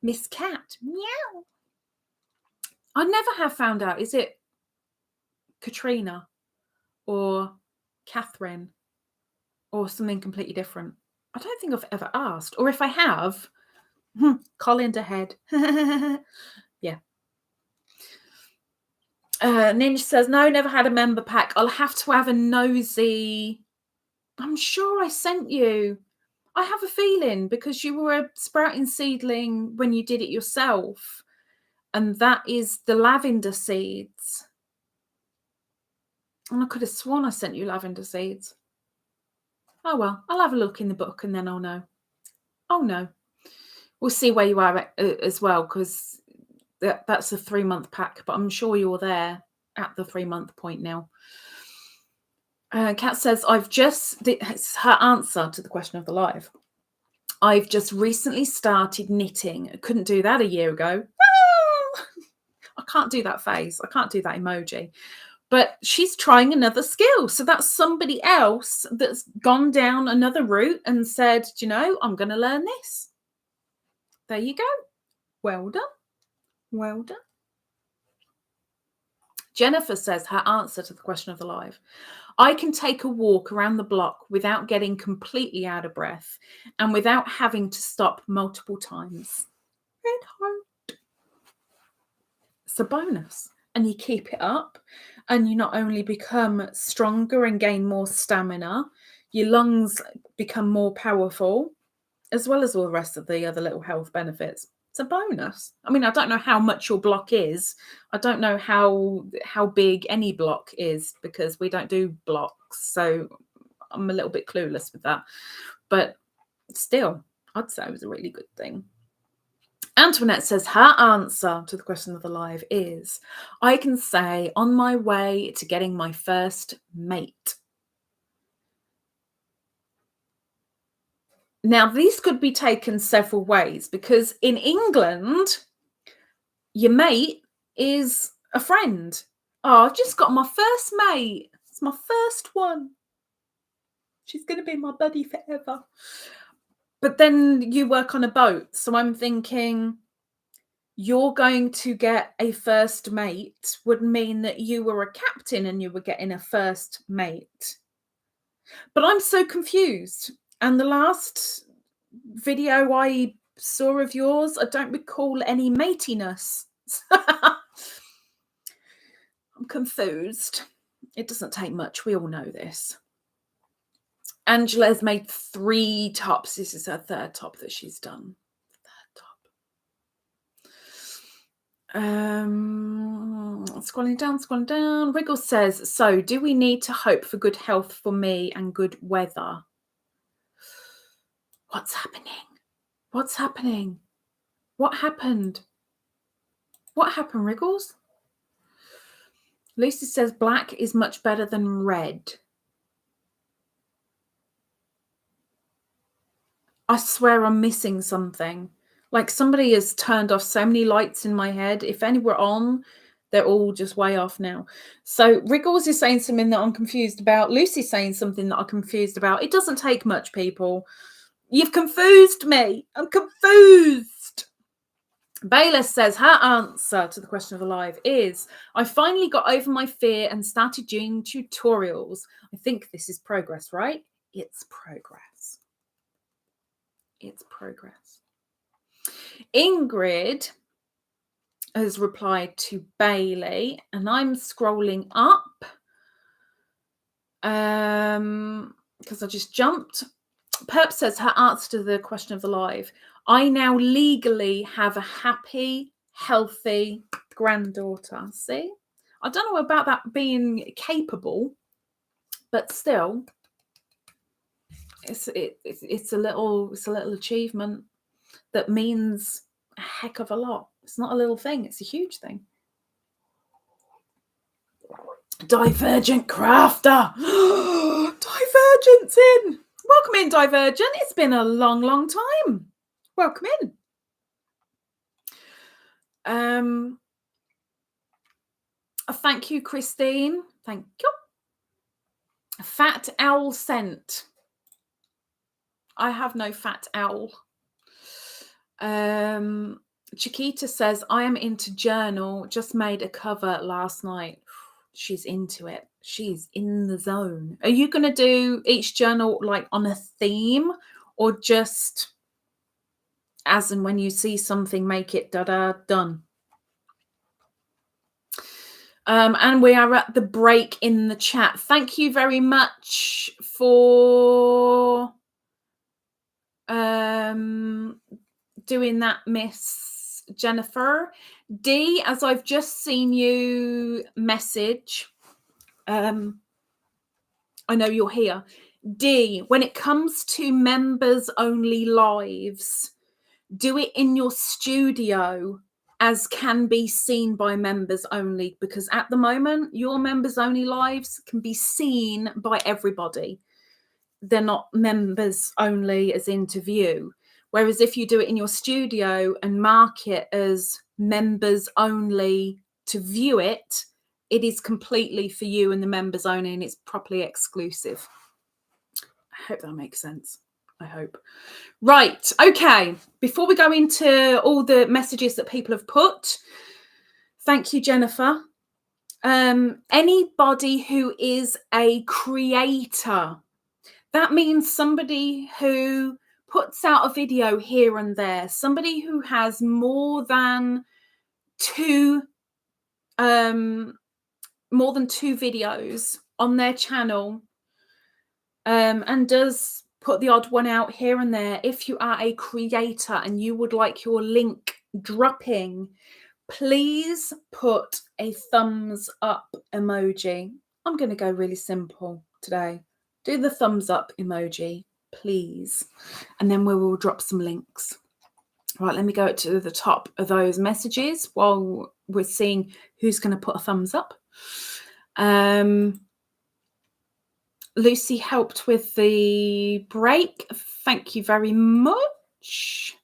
Miss Cat, meow. I never have found out, is it Katrina or Catherine or something completely different? I don't think I've ever asked, or if I have, Colin ahead. Yeah. Ninj says, no, never had a member pack. I'll have to have a nosy. I'm sure I sent you. I have a feeling because you were a sprouting seedling when you did it yourself. And that is the lavender seeds. And I could have sworn I sent you lavender seeds. Oh, well, I'll have a look in the book and then I'll know. Oh, no. We'll see where you are as well, because That's a 3-month pack, but I'm sure you're there at the 3-month point now. Kat says, it's her answer to the question of the live. I've just recently started knitting. I couldn't do that a year ago. I can't do that face. I can't do that emoji. But she's trying another skill. So that's somebody else that's gone down another route and said, do you know, I'm going to learn this. There you go. Well done. Well done. Jennifer says her answer to the question of the live. I can take a walk around the block without getting completely out of breath and without having to stop multiple times. Red heart. It's a bonus. And you keep it up and you not only become stronger and gain more stamina, your lungs become more powerful, as well as all the rest of the other little health benefits. It's a bonus. I mean, I don't know how much your block is. I don't know how big any block is because we don't do blocks. So I'm a little bit clueless with that. But still, I'd say it was a really good thing. Antoinette says her answer to the question of the live is, I can say on my way to getting my first mate. Now, these could be taken several ways because in England, your mate is a friend. Oh, I've just got my first mate. It's my first one. She's going to be my buddy forever. But then you work on a boat. So I'm thinking you're going to get a first mate would mean that you were a captain and you were getting a first mate. But I'm so confused. And the last video I saw of yours, I don't recall any matiness. I'm confused. It doesn't take much. We all know this. Angela's made 3 tops. This is her 3rd top that she's done. 3rd top. Scrolling down. Riggles says, so do we need to hope for good health for me and good weather? What's happening? What's happening? What happened? What happened, Riggles? Lucy says black is much better than red. I swear I'm missing something. Like somebody has turned off so many lights in my head. If any were on, they're all just way off now. So Riggles is saying something that I'm confused about. Lucy's saying something that I'm confused about. It doesn't take much, people. You've confused me. I'm confused. Bayless says her answer to the question of the live is, I finally got over my fear and started doing tutorials. I think this is progress, right? It's progress. It's progress. Ingrid has replied to Bailey, and I'm scrolling up because I just jumped. Purp says her answer to the question of the live. I now legally have a happy, healthy granddaughter. See? I don't know about that being capable, but still, it's a little achievement that means a heck of a lot. It's not a little thing, it's a huge thing. Divergent Crafter. Divergent's in. Welcome in, Divergent. It's been a long, long time. Welcome in. Thank you, Christine. Thank you. Fat owl scent. I have no fat owl. Chiquita says, I am into journal. Just made a cover last night. She's into it. She's in the zone. Are you going to do each journal like on a theme or just as and when you see something, make it done? And we are at the break in the chat. Thank you very much for doing that, Miss Jennifer. D, as I've just seen you message, I know you're here. D, when it comes to members only lives, do it in your studio as can be seen by members only, because at the moment your members only lives can be seen by everybody. They're not members only as in to view. Whereas if you do it in your studio and mark it as members only to view it, it is completely for you and the members only, and it's properly exclusive. I hope that makes sense. I hope. Right. Okay. Before we go into all the messages that people have put, thank you, Jennifer. Anybody who is a creator, that means somebody who puts out a video here and there, somebody who has more than two videos on their channel, and does put the odd one out here and there. If you are a creator and you would like your link dropping, please put a thumbs up emoji. I'm going to go really simple today. Do the thumbs up emoji, please. And then we will drop some links. Right, let me go to the top of those messages while we're seeing who's going to put a thumbs up. Lucy helped with the break. Thank you very much.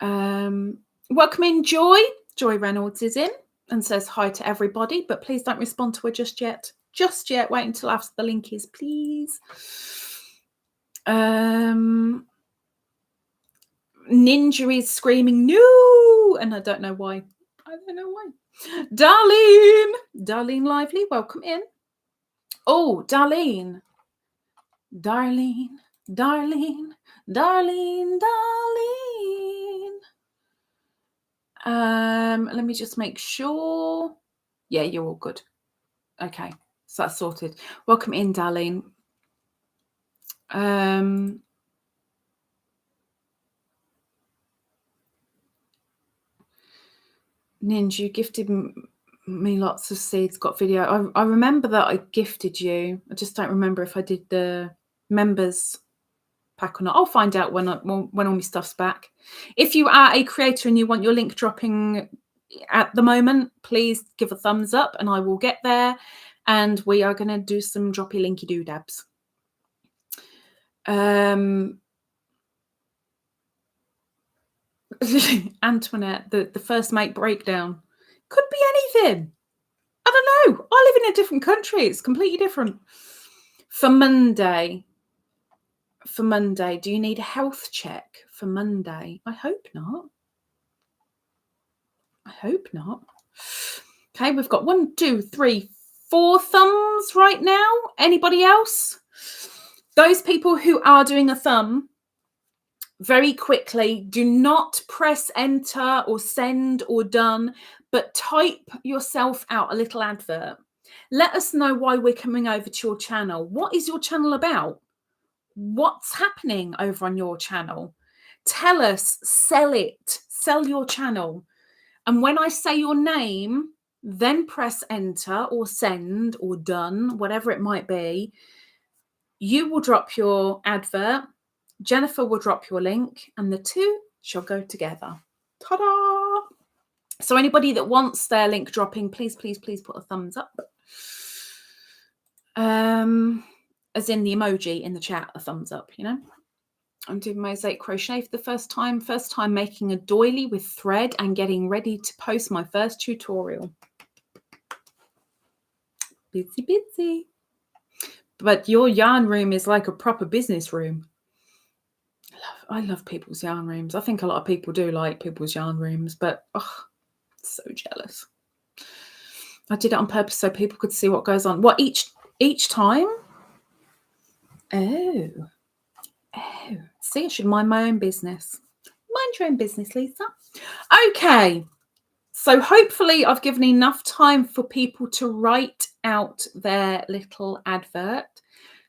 Welcome in, Joy. Joy Reynolds is in and says hi to everybody, but please don't respond to her just yet. Just yet. Wait until after the link is, please. Ninja is screaming no, and I don't know why. Darlene Lively, welcome in. Oh, Darlene. Let me just make sure. Yeah, you're all good. Okay, so that's sorted. Welcome in, Darlene. Ninj, you gifted me lots of seeds, got video. I remember that I gifted you. I just don't remember if I did the members pack or not. I'll find out when all my stuff's back. If you are a creator and you want your link dropping at the moment, please give a thumbs up and I will get there. And we are going to do some droppy linky doodabs. Antoinette, the first mate breakdown. Could be anything. I don't know. I live in a different country. It's completely different. For Monday, do you need a health check for Monday? I hope not. Okay, we've got 1, 2, 3, 4 thumbs right now. Anybody else? Those people who are doing a thumb, very quickly, do not press enter or send or done, but type yourself out a little advert. Let us know why we're coming over to your channel. What is your channel about? What's happening over on your channel? Tell us, sell your channel. And when I say your name, then press enter or send or done, whatever it might be. You will drop your advert. Jennifer will drop your link and the two shall go together. Ta-da! So anybody that wants their link dropping, please put a thumbs up. As in the emoji in the chat, a thumbs up, you know. I'm doing mosaic crochet for the first time making a doily with thread and getting ready to post my first tutorial. Busy. But your yarn room is like a proper business room. I love people's yarn rooms. I think a lot of people do like people's yarn rooms, but so jealous. I did it on purpose so people could see what goes on. What, each time? Oh. See, I should mind my own business. Mind your own business, Lisa. Okay. So hopefully I've given enough time for people to write out their little advert.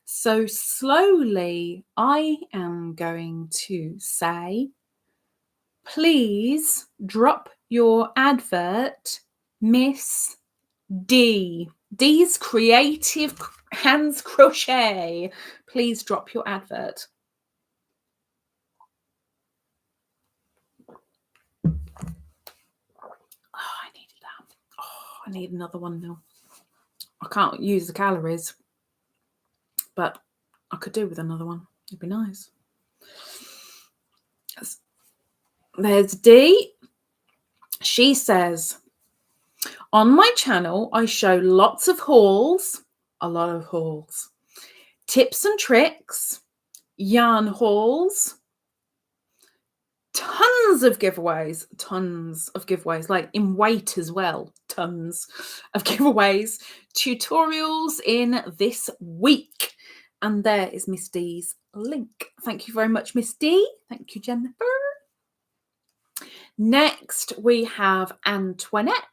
So slowly I am going to say, please drop your advert, Miss D. D's Creative Hands Crochet. Please drop your advert. I need another one now. I can't use the calories, but I could do with another one. It'd be nice. There's Dee. She says, on my channel, I show lots of hauls, a lot of hauls, tips and tricks, yarn hauls, tons of giveaways, like in weight as well, tons of giveaways, tutorials in this week. And there is Miss D's link. Thank you very much, Miss D. Thank you, Jennifer. Next, we have Antoinette.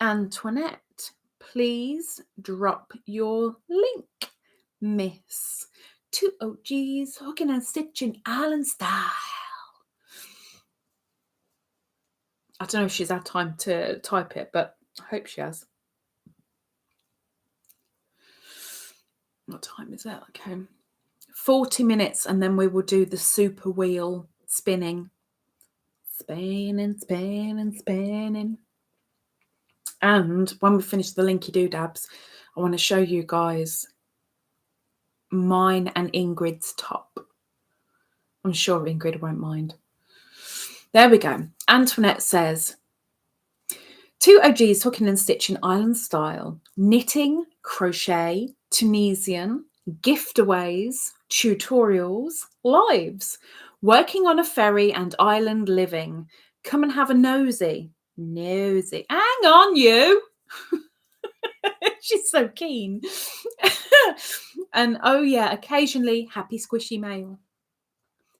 Antoinette, please drop your link, Miss. 2 OGs hooking and stitching island style. I don't know if she's had time to type it, but I hope she has. What time is it? Okay. 40 minutes, and then we will do the super wheel spinning. Spinning, spinning, spinning. And when we finish the linky doodabs, I want to show you guys mine and Ingrid's top. I'm sure Ingrid won't mind. There we go. Antoinette says, 2 OGs hooking and stitching island style, knitting, crochet, Tunisian, giftaways, tutorials, lives, working on a ferry and island living. Come and have a nosy. Nosy. Hang on, you. She's so keen. And oh yeah, occasionally happy squishy mail.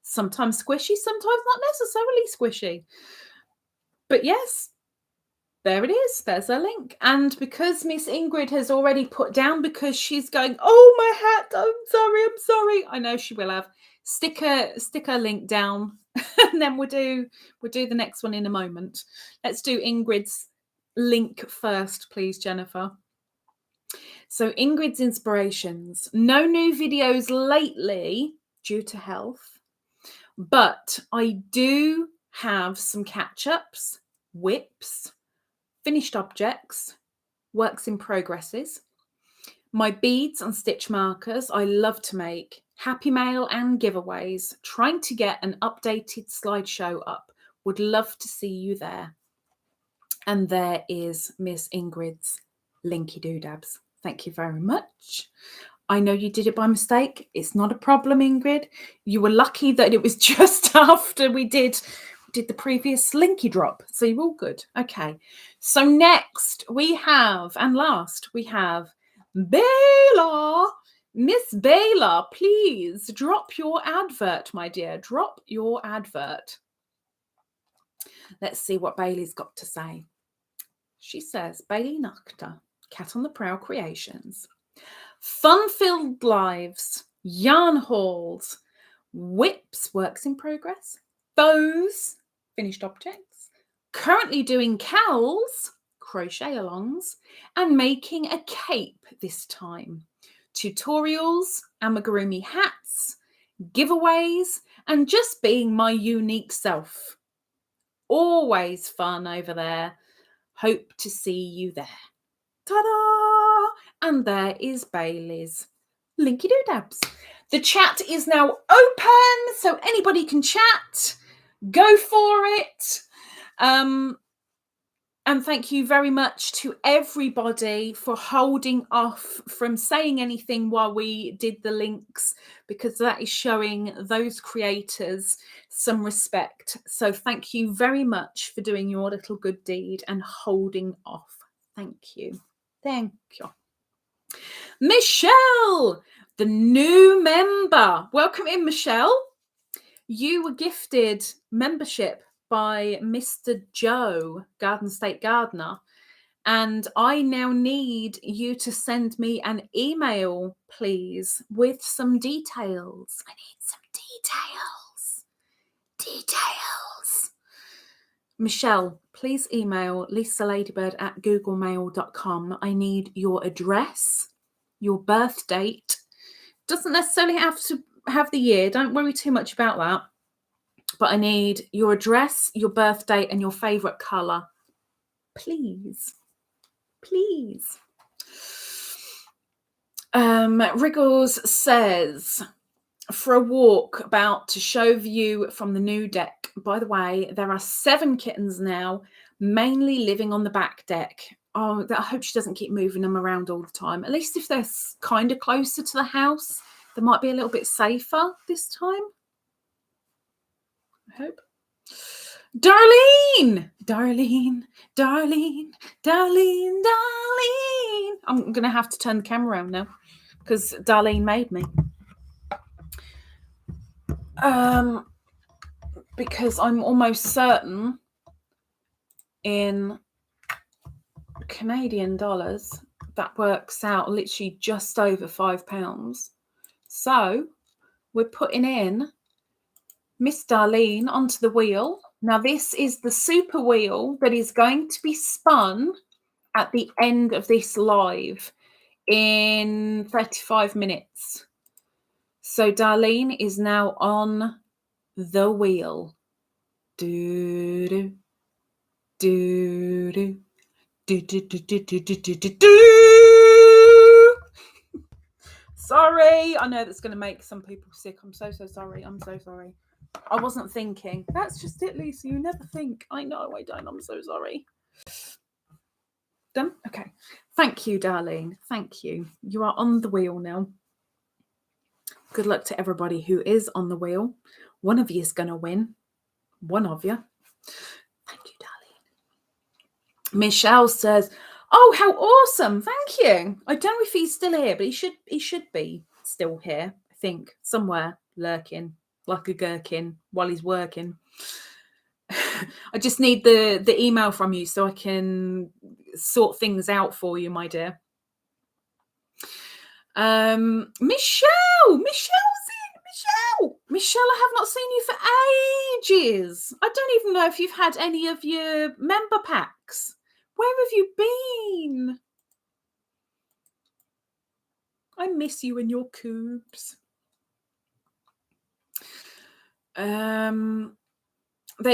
Sometimes squishy, sometimes not necessarily squishy. But yes, there it is. There's a link. And because Miss Ingrid has already put down, because she's going, oh, my hat, I'm sorry. I know she will have. Stick her link down, and then we'll do the next one in a moment. Let's do Ingrid's link first, please, Jennifer. So Ingrid's Inspirations. No new videos lately due to health, but I do have some catch-ups, whips, finished objects, works in progresses, my beads and stitch markers. I love to make happy mail and giveaways, trying to get an updated slideshow up. Would love to see you there. And there is Miss Ingrid's linky doodabs. Thank you very much. I know you did it by mistake. It's not a problem, Ingrid. You were lucky that it was just after we did the previous linky drop. So you're all good. Okay. So next we have, and last, we have Bayla. Miss Bayla, please drop your advert, my dear. Drop your advert. Let's see what Bailey's got to say. She says, Bailey Nocta, Cat on the Prow Creations. Fun-filled lives, yarn hauls, whips, works in progress, bows, finished objects, currently doing cowls, crochet alongs, and making a cape this time. Tutorials, amigurumi hats, giveaways, and just being my unique self. Always fun over there. Hope to see you there. Ta-da! And there is Bailey's linky doodabs. The chat is now open, so anybody can chat. Go for it. And thank you very much to everybody for holding off from saying anything while we did the links, because that is showing those creators some respect. So thank you very much for doing your little good deed and holding off. Thank you. Thank you. Michelle, the new member. Welcome in, Michelle. You were gifted membership by Mr. Joe, Garden State Gardener, and I now need you to send me an email, please, with some details. I need some details. Michelle, please email lisaladybird@googlemail.com. I need your address, your birth date. Doesn't necessarily have to have the year. Don't worry too much about that. But I need your address, your birth date, and your favourite colour, please. please. Riggles says, for a walk about to show view from the new deck. By the way, there are 7 kittens now, mainly living on the back deck. Oh, I hope she doesn't keep moving them around all the time. At least if they're kind of closer to the house, they might be a little bit safer this time. I hope. Darlene! Darlene, Darlene, Darlene, Darlene. I'm going to have to turn the camera around now because Darlene made me. Because I'm almost certain in Canadian dollars that works out literally just over £5. So we're putting in Miss Darlene onto the wheel. Now this is the super wheel that is going to be spun at the end of this live in 35 minutes. So Darlene is now on the wheel. Do do do do do do do do do do do do. Sorry, I know that's going to make some people sick. I'm so sorry. I'm so sorry. I wasn't thinking. That's just it, Lisa. You never think. I know I don't. I'm so sorry. Done? Okay. Thank you, Darlene. Thank you. You are on the wheel now. Good luck to everybody who is on the wheel. One of you is going to win. One of you. Thank you, Darlene. Michelle says, oh, how awesome. Thank you. I don't know if he's still here, but he should be still here, I think, somewhere lurking like a gherkin while he's working. I just need the email from you so I can sort things out for you, my dear. Michelle, I have not seen you for ages. I don't even know if you've had any of your member packs. Where have you been? I miss you and your coobs. There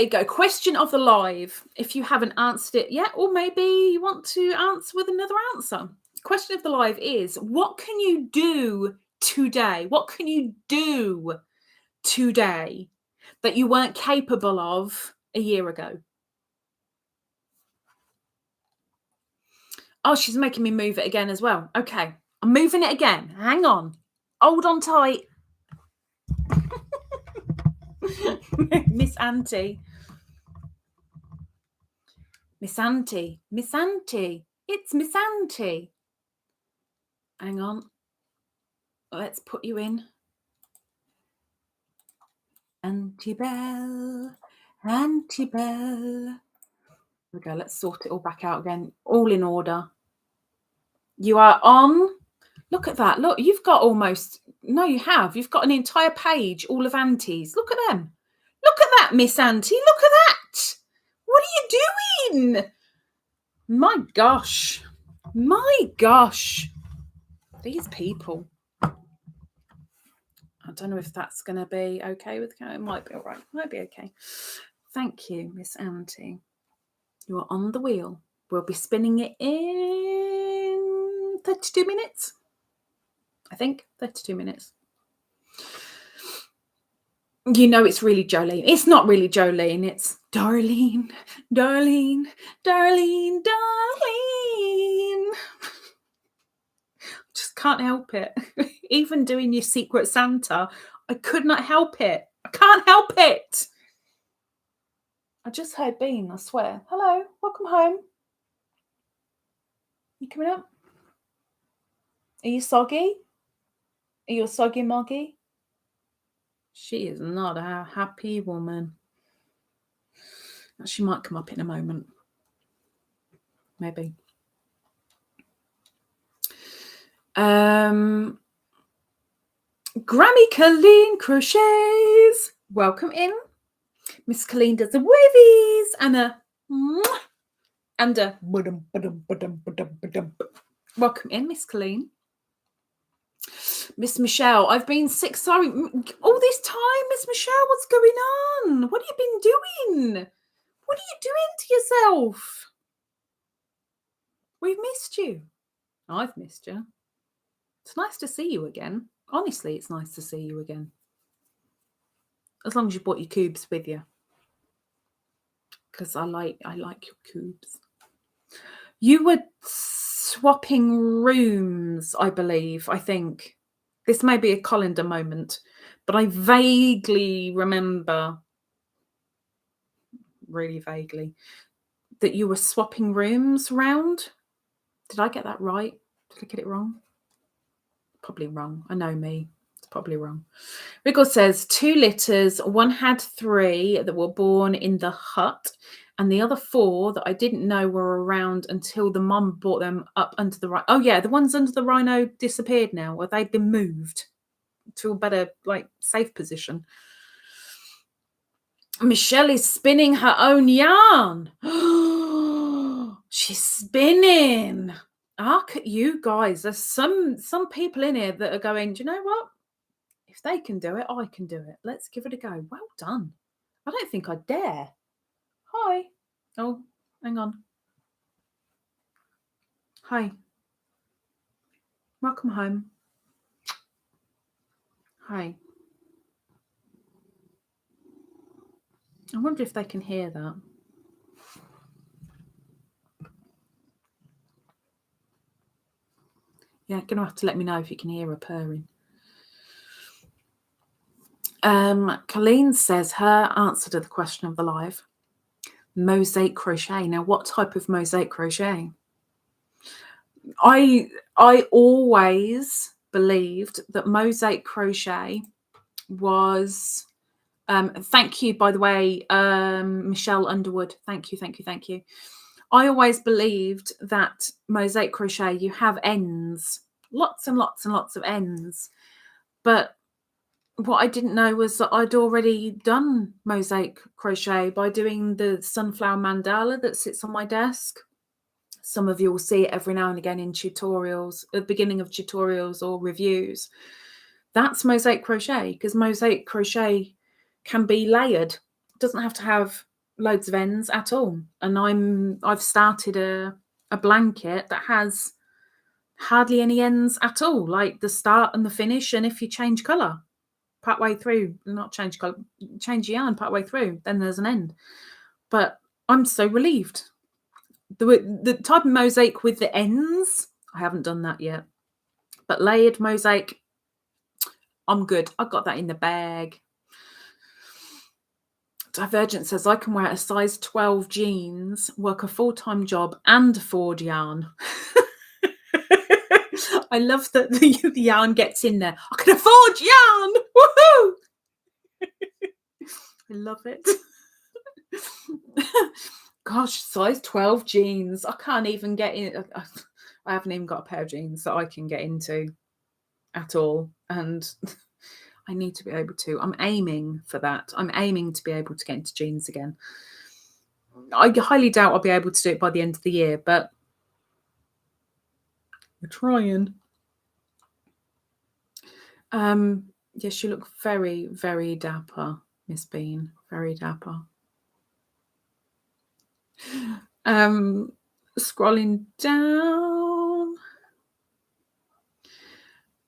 you go. Question of the live. If you haven't answered it yet, or maybe you want to answer with another answer. Question of the live is, what can you do today? What can you do today that you weren't capable of a year ago? Oh, she's making me move it again as well. Okay, I'm moving it again. Hang on. Hold on tight. Miss Auntie. Miss Auntie. Miss Auntie. It's Miss Auntie. Hang on. Let's put you in. Auntie Belle. Auntie Belle. There we go. Let's sort it all back out again. All in order. You are on. Look at that. Look, you've got almost... No, you have. You've got an entire page, all of aunties. Look at them. Look at that, Miss Auntie. Look at that. What are you doing? My gosh. My gosh. These people. I don't know if that's going to be okay with it. Might be all right. Might be okay. Thank you, Miss Auntie. You are on the wheel. We'll be spinning it in 32 minutes. I think 32 minutes. You know it's really Jolene. It's not really Jolene. It's Darlene, Darlene, Darlene, Darlene. Just can't help it. Even doing your Secret Santa, I could not help it. I can't help it. I just heard Bean, I swear. Hello, welcome home. You coming up? Are you soggy? Are you a soggy moggy? She is not a happy woman. She might come up in a moment. Maybe. grammycolleencrochets. Welcome in. Miss Colleen does the wavies and a welcome in, Miss Colleen. Miss Michelle, I've been sick. Sorry, all this time, Miss Michelle. What's going on? What have you been doing? What are you doing to yourself? We've missed you. I've missed you. It's nice to see you again. Honestly, it's nice to see you again. As long as you brought your cubes with you. Because I like your cubes. You were swapping rooms, I believe, I think. This may be a colander moment, but I vaguely remember, really vaguely, that you were swapping rooms round. Did I get that right? Did I get it wrong? Probably wrong. I know me. It's probably wrong. Riggles says 2 litters. One had 3 that were born in the hut, and the other 4 that I didn't know were around until the mum brought them up under the rhino. Oh yeah, the ones under the rhino disappeared now, or they've been moved to a better, like, safe position. Michelle is spinning her own yarn. She's spinning. Look at you guys. There's some people in here that are going, do you know what? If they can do it, I can do it. Let's give it a go. Well done. I don't think I'd dare. Hi. Oh, hang on. Hi. Welcome home. Hi. I wonder if they can hear that. Yeah, going to have to let me know if you can hear her purring. Colleen says her answer to the question of the live: mosaic crochet. Now, what type of mosaic crochet? I always believed that mosaic crochet was thank you, by the way, Michelle Underwood. Thank you. I always believed that mosaic crochet, you have ends, lots and lots and lots of ends. But what I didn't know was that I'd already done mosaic crochet by doing the sunflower mandala that sits on my desk. Some of you will see it every now and again in tutorials, at the beginning of tutorials or reviews. That's mosaic crochet, because mosaic crochet can be layered. It doesn't have to have loads of ends at all. And I've started a blanket that has hardly any ends at all, like the start and the finish. And if you change colour partway through, not change colour, change yarn partway through, then there's an end. But I'm so relieved. The type of mosaic with the ends, I haven't done that yet. But layered mosaic, I'm good. I've got that in the bag. Divergent says, I can wear a size 12 jeans, work a full-time job and afford yarn. I love that the yarn gets in there. I can afford yarn! Woohoo! I love it. Gosh, size 12 jeans. I can't even get in. I haven't even got a pair of jeans that I can get into at all. And I need to be able to. I'm aiming for that. I'm aiming to be able to get into jeans again. I highly doubt I'll be able to do it by the end of the year, but we're trying. Yes, you look very, very dapper, Miss Bean. Very dapper. Scrolling down.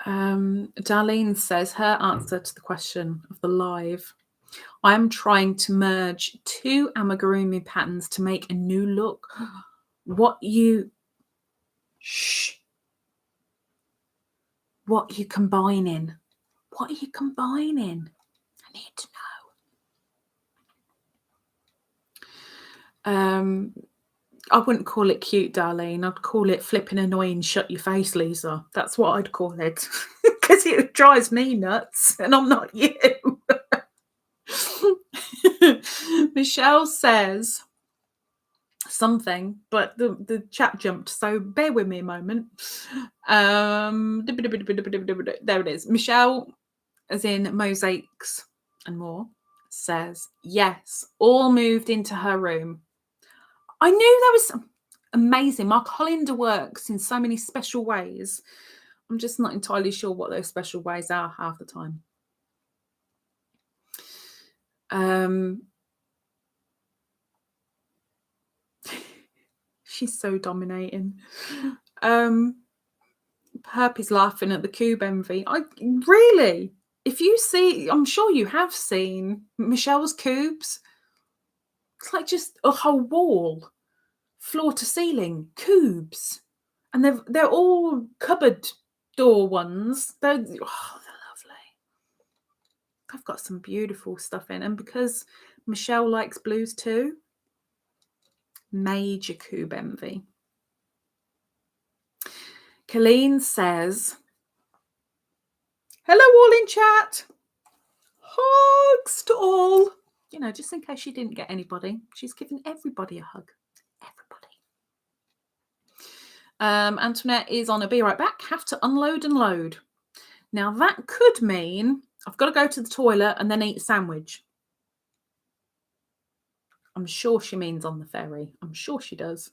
Darlene says her answer to the question of the live: I'm trying to merge 2 amigurumi patterns to make a new look. What you combining? What are you combining? I need to know. I wouldn't call it cute, Darlene. I'd call it flipping annoying, shut your face, Lisa. That's what I'd call it. Because it drives me nuts and I'm not you. Michelle says something, but the chat jumped, so bear with me a moment. There it is. Michelle, as in mosaics and more, says yes, all moved into her room. I knew there was amazing. My colander works in so many special ways. I'm just not entirely sure what those special ways are half the time. She's so dominating. Purp is laughing at the cube envy. Really? If you see, I'm sure you have seen Michelle's cubes. It's like just a whole wall, floor to ceiling, cubes. And they're all cupboard door ones. They're lovely. I've got some beautiful stuff in. And because Michelle likes blues too, major cube envy. Colleen says, hello all in chat. Hugs to all. You know, just in case she didn't get anybody, she's giving everybody a hug. Everybody. Antoinette is on a be right back. Have to unload and load. Now that could mean I've got to go to the toilet and then eat a sandwich. I'm sure she means on the ferry. I'm sure she does.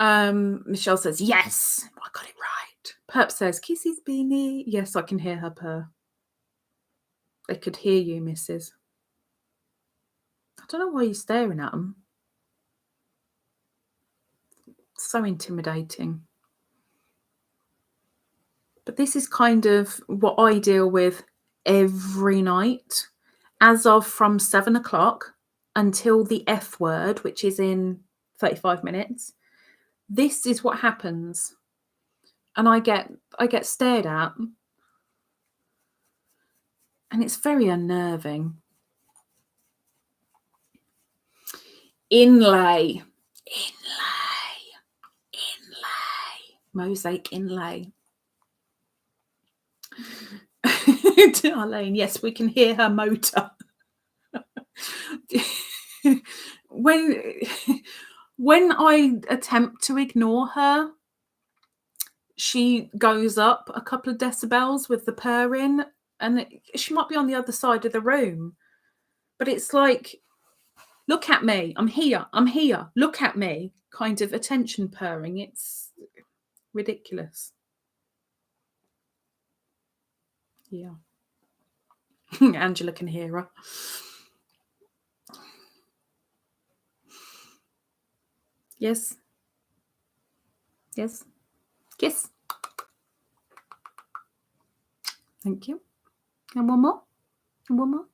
Michelle says, yes, I got it right. Purp says, kisses beanie. Yes, I can hear her purr. They could hear you, missus. I don't know why you're staring at them. It's so intimidating. But this is kind of what I deal with every night, as of from 7 o'clock until the F word, which is in 35 minutes. This is what happens. And I get stared at. And it's very unnerving. Inlay. Mosaic inlay. Darlene, yes, we can hear her motor. When I attempt to ignore her, she goes up a couple of decibels with the purring, and she might be on the other side of the room. But it's like, look at me, I'm here, look at me, kind of attention purring. It's ridiculous. Yeah. Angela can hear her. Yes. Yes. Kiss. Thank you. And one more. And one more.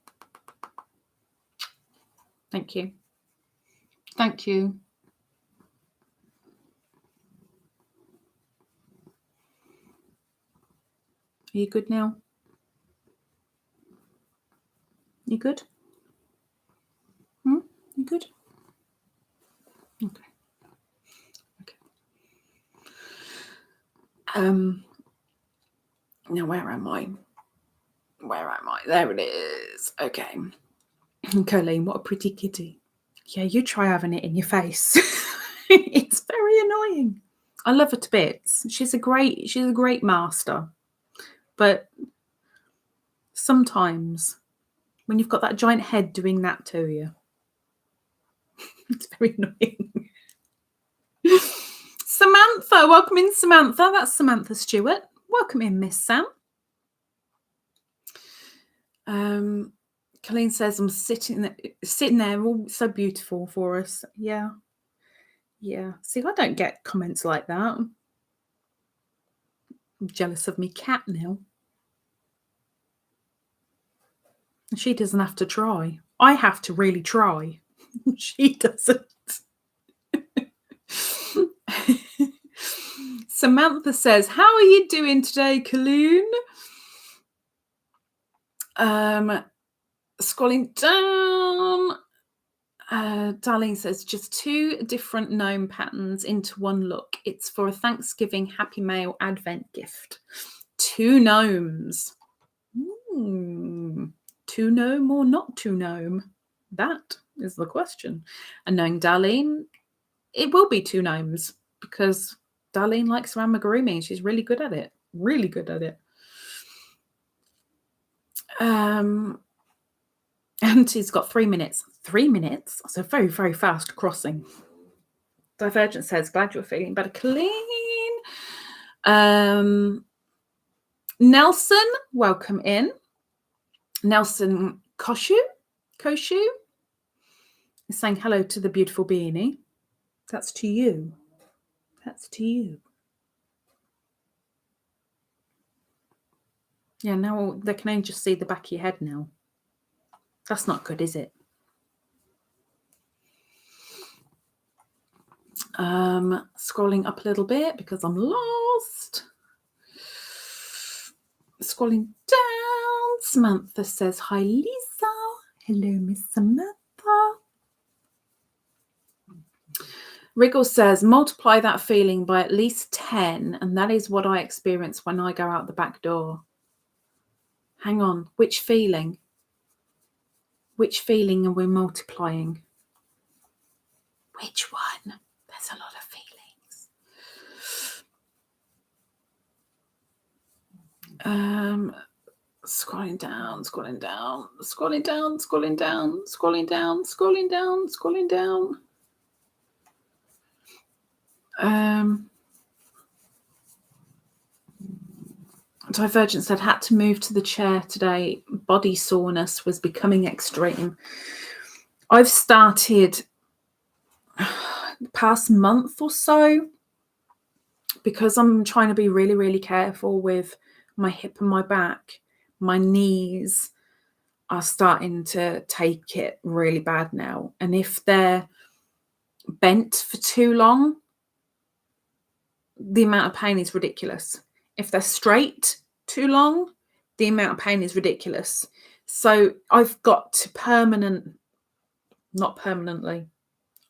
Thank you. Thank you. Are you good now? You good? You good? Okay. Now where am I? There it is. Okay. Colleen, what a pretty kitty. Yeah, you try having it in your face. It's very annoying. I love her to bits. She's a great master. But sometimes when you've got that giant head doing that to you, it's very annoying. Samantha, welcome in, Samantha. That's Samantha Stewart. Welcome in, Miss Sam. Colleen says, I'm sitting there, all so beautiful for us. Yeah. See, I don't get comments like that. I'm jealous of me cat now. She doesn't have to try. I have to really try. She doesn't. Samantha says, how are you doing today, Colleen? Scrolling down. Darlene says, just 2 different gnome patterns into one look. It's for a Thanksgiving Happy Mail Advent gift. 2 gnomes. 2 gnome or not 2 gnome? That is the question. And knowing Darlene, it will be 2 gnomes because Darlene likes her amigurumi. She's really good at it. Really good at it. And she's got 3 minutes. 3 minutes? So very, very fast crossing. Divergent says, glad you're feeling better, Colleen. Nelson, welcome in. Nelson Koshu is saying hello to the beautiful beanie. That's to you. That's to you. Yeah, now they can only just see the back of your head now. That's not good, is it? Scrolling up a little bit because I'm lost. Scrolling down. Samantha says, hi, Lisa. Hello, Miss Samantha. Riggles says, multiply that feeling by at least 10, and that is what I experience when I go out the back door. Hang on, which feeling? Which feeling are we multiplying? Which one? There's a lot of feelings. Scrolling down, scrolling down, scrolling down, scrolling down, scrolling down, scrolling down, scrolling down. Divergent said, had to move to the chair today. Body soreness was becoming extreme. I've started the past month or so, because I'm trying to be really, really careful with my hip and my back. My knees are starting to take it really bad now. And if they're bent for too long, the amount of pain is ridiculous. If they're straight too long, the amount of pain is ridiculous. So I've got to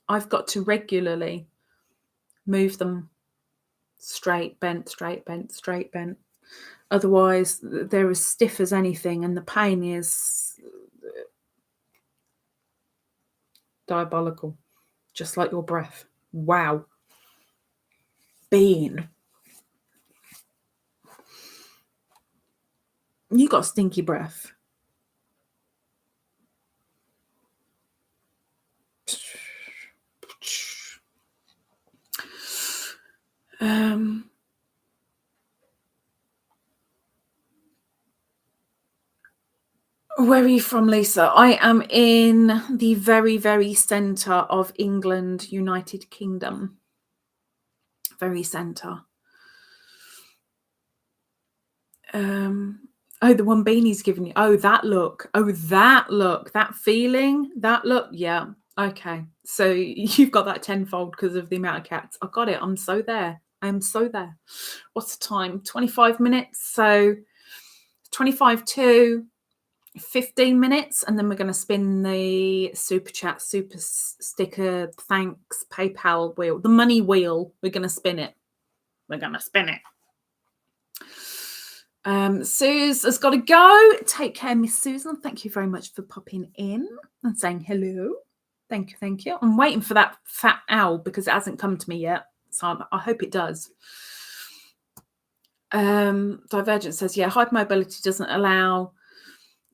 I've got to regularly move them straight, bent, straight, bent, straight, bent. Otherwise, they're as stiff as anything, and the pain is diabolical, just like your breath. Wow. Bean. You got stinky breath. Where are you from, Lisa? I am in the very, very centre of England, United Kingdom. Very centre. Oh, the one Beanie's given you. Oh, that look. Oh, that look. That feeling. That look. Yeah. Okay. So you've got that tenfold because of the amount of cats. I got it. I'm so there. I'm so there. What's the time? 25 minutes. So 25 to 15 minutes. And then we're going to spin the super chat, super sticker, thanks, PayPal wheel, the money wheel. We're going to spin it. We're going to spin it. Suze has got to go. Take care, Miss Susan. Thank you very much for popping in and saying hello. Thank you, thank you. I'm waiting for that fat owl because it hasn't come to me yet, so I hope it does. Divergent says, yeah, hypermobility doesn't allow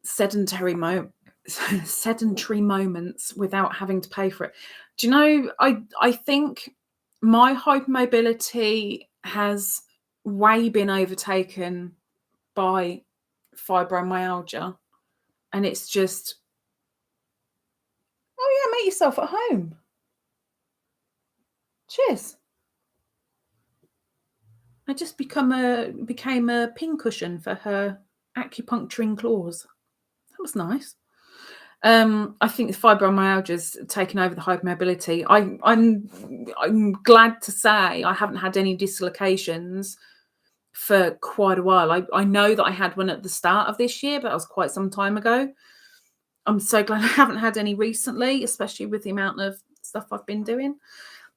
sedentary moments without having to pay for it. Do you know, I think my hypermobility has way been overtaken by fibromyalgia, and it's just, oh yeah, make yourself at home. Cheers. I just became a pincushion for her acupuncturing claws. That was nice. I think the fibromyalgia's taken over the hypermobility. I'm glad to say I haven't had any dislocations for quite a while. I know that I had one at the start of this year, but that was quite some time ago. I'm so glad I haven't had any recently, especially with the amount of stuff I've been doing.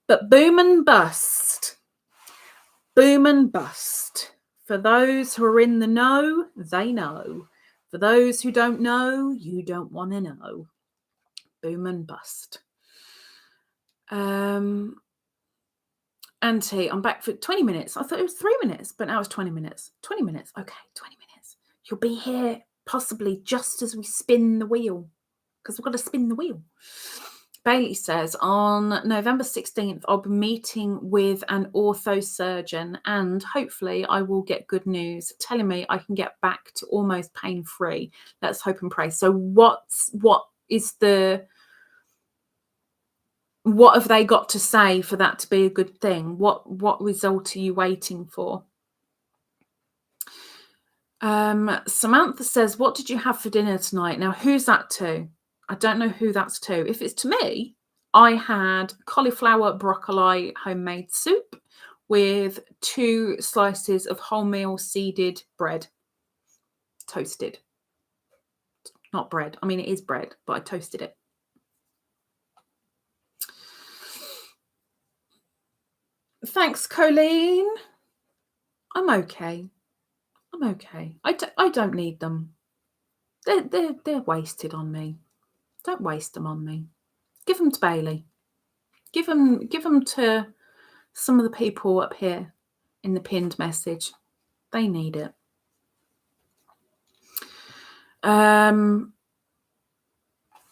But boom and bust. Boom and bust. For those who are in the know, they know. For those who don't know, you don't want to know. Boom and bust. Auntie, I'm back for 20 minutes. I thought it was 3 minutes, but now it's 20 minutes. 20 minutes. Okay, 20 minutes. You'll be here possibly just as we spin the wheel, because we've got to spin the wheel. Bailey says, on November 16th, I'll be meeting with an ortho surgeon, and hopefully I will get good news telling me I can get back to almost pain-free. Let's hope and pray. So what is the what have they got to say for that to be a good thing? What result are you waiting for? Samantha says, what did you have for dinner tonight? Now, who's that to? I don't know who that's to. If it's to me, I had cauliflower broccoli homemade soup with 2 slices of wholemeal seeded bread. Toasted. Not bread. I mean, it is bread, but I toasted it. Thanks, Colleen. I'm okay. I'm okay. I don't need them. They're wasted on me. Don't waste them on me. Give them to Bailey. Give them to some of the people up here in the pinned message. They need it.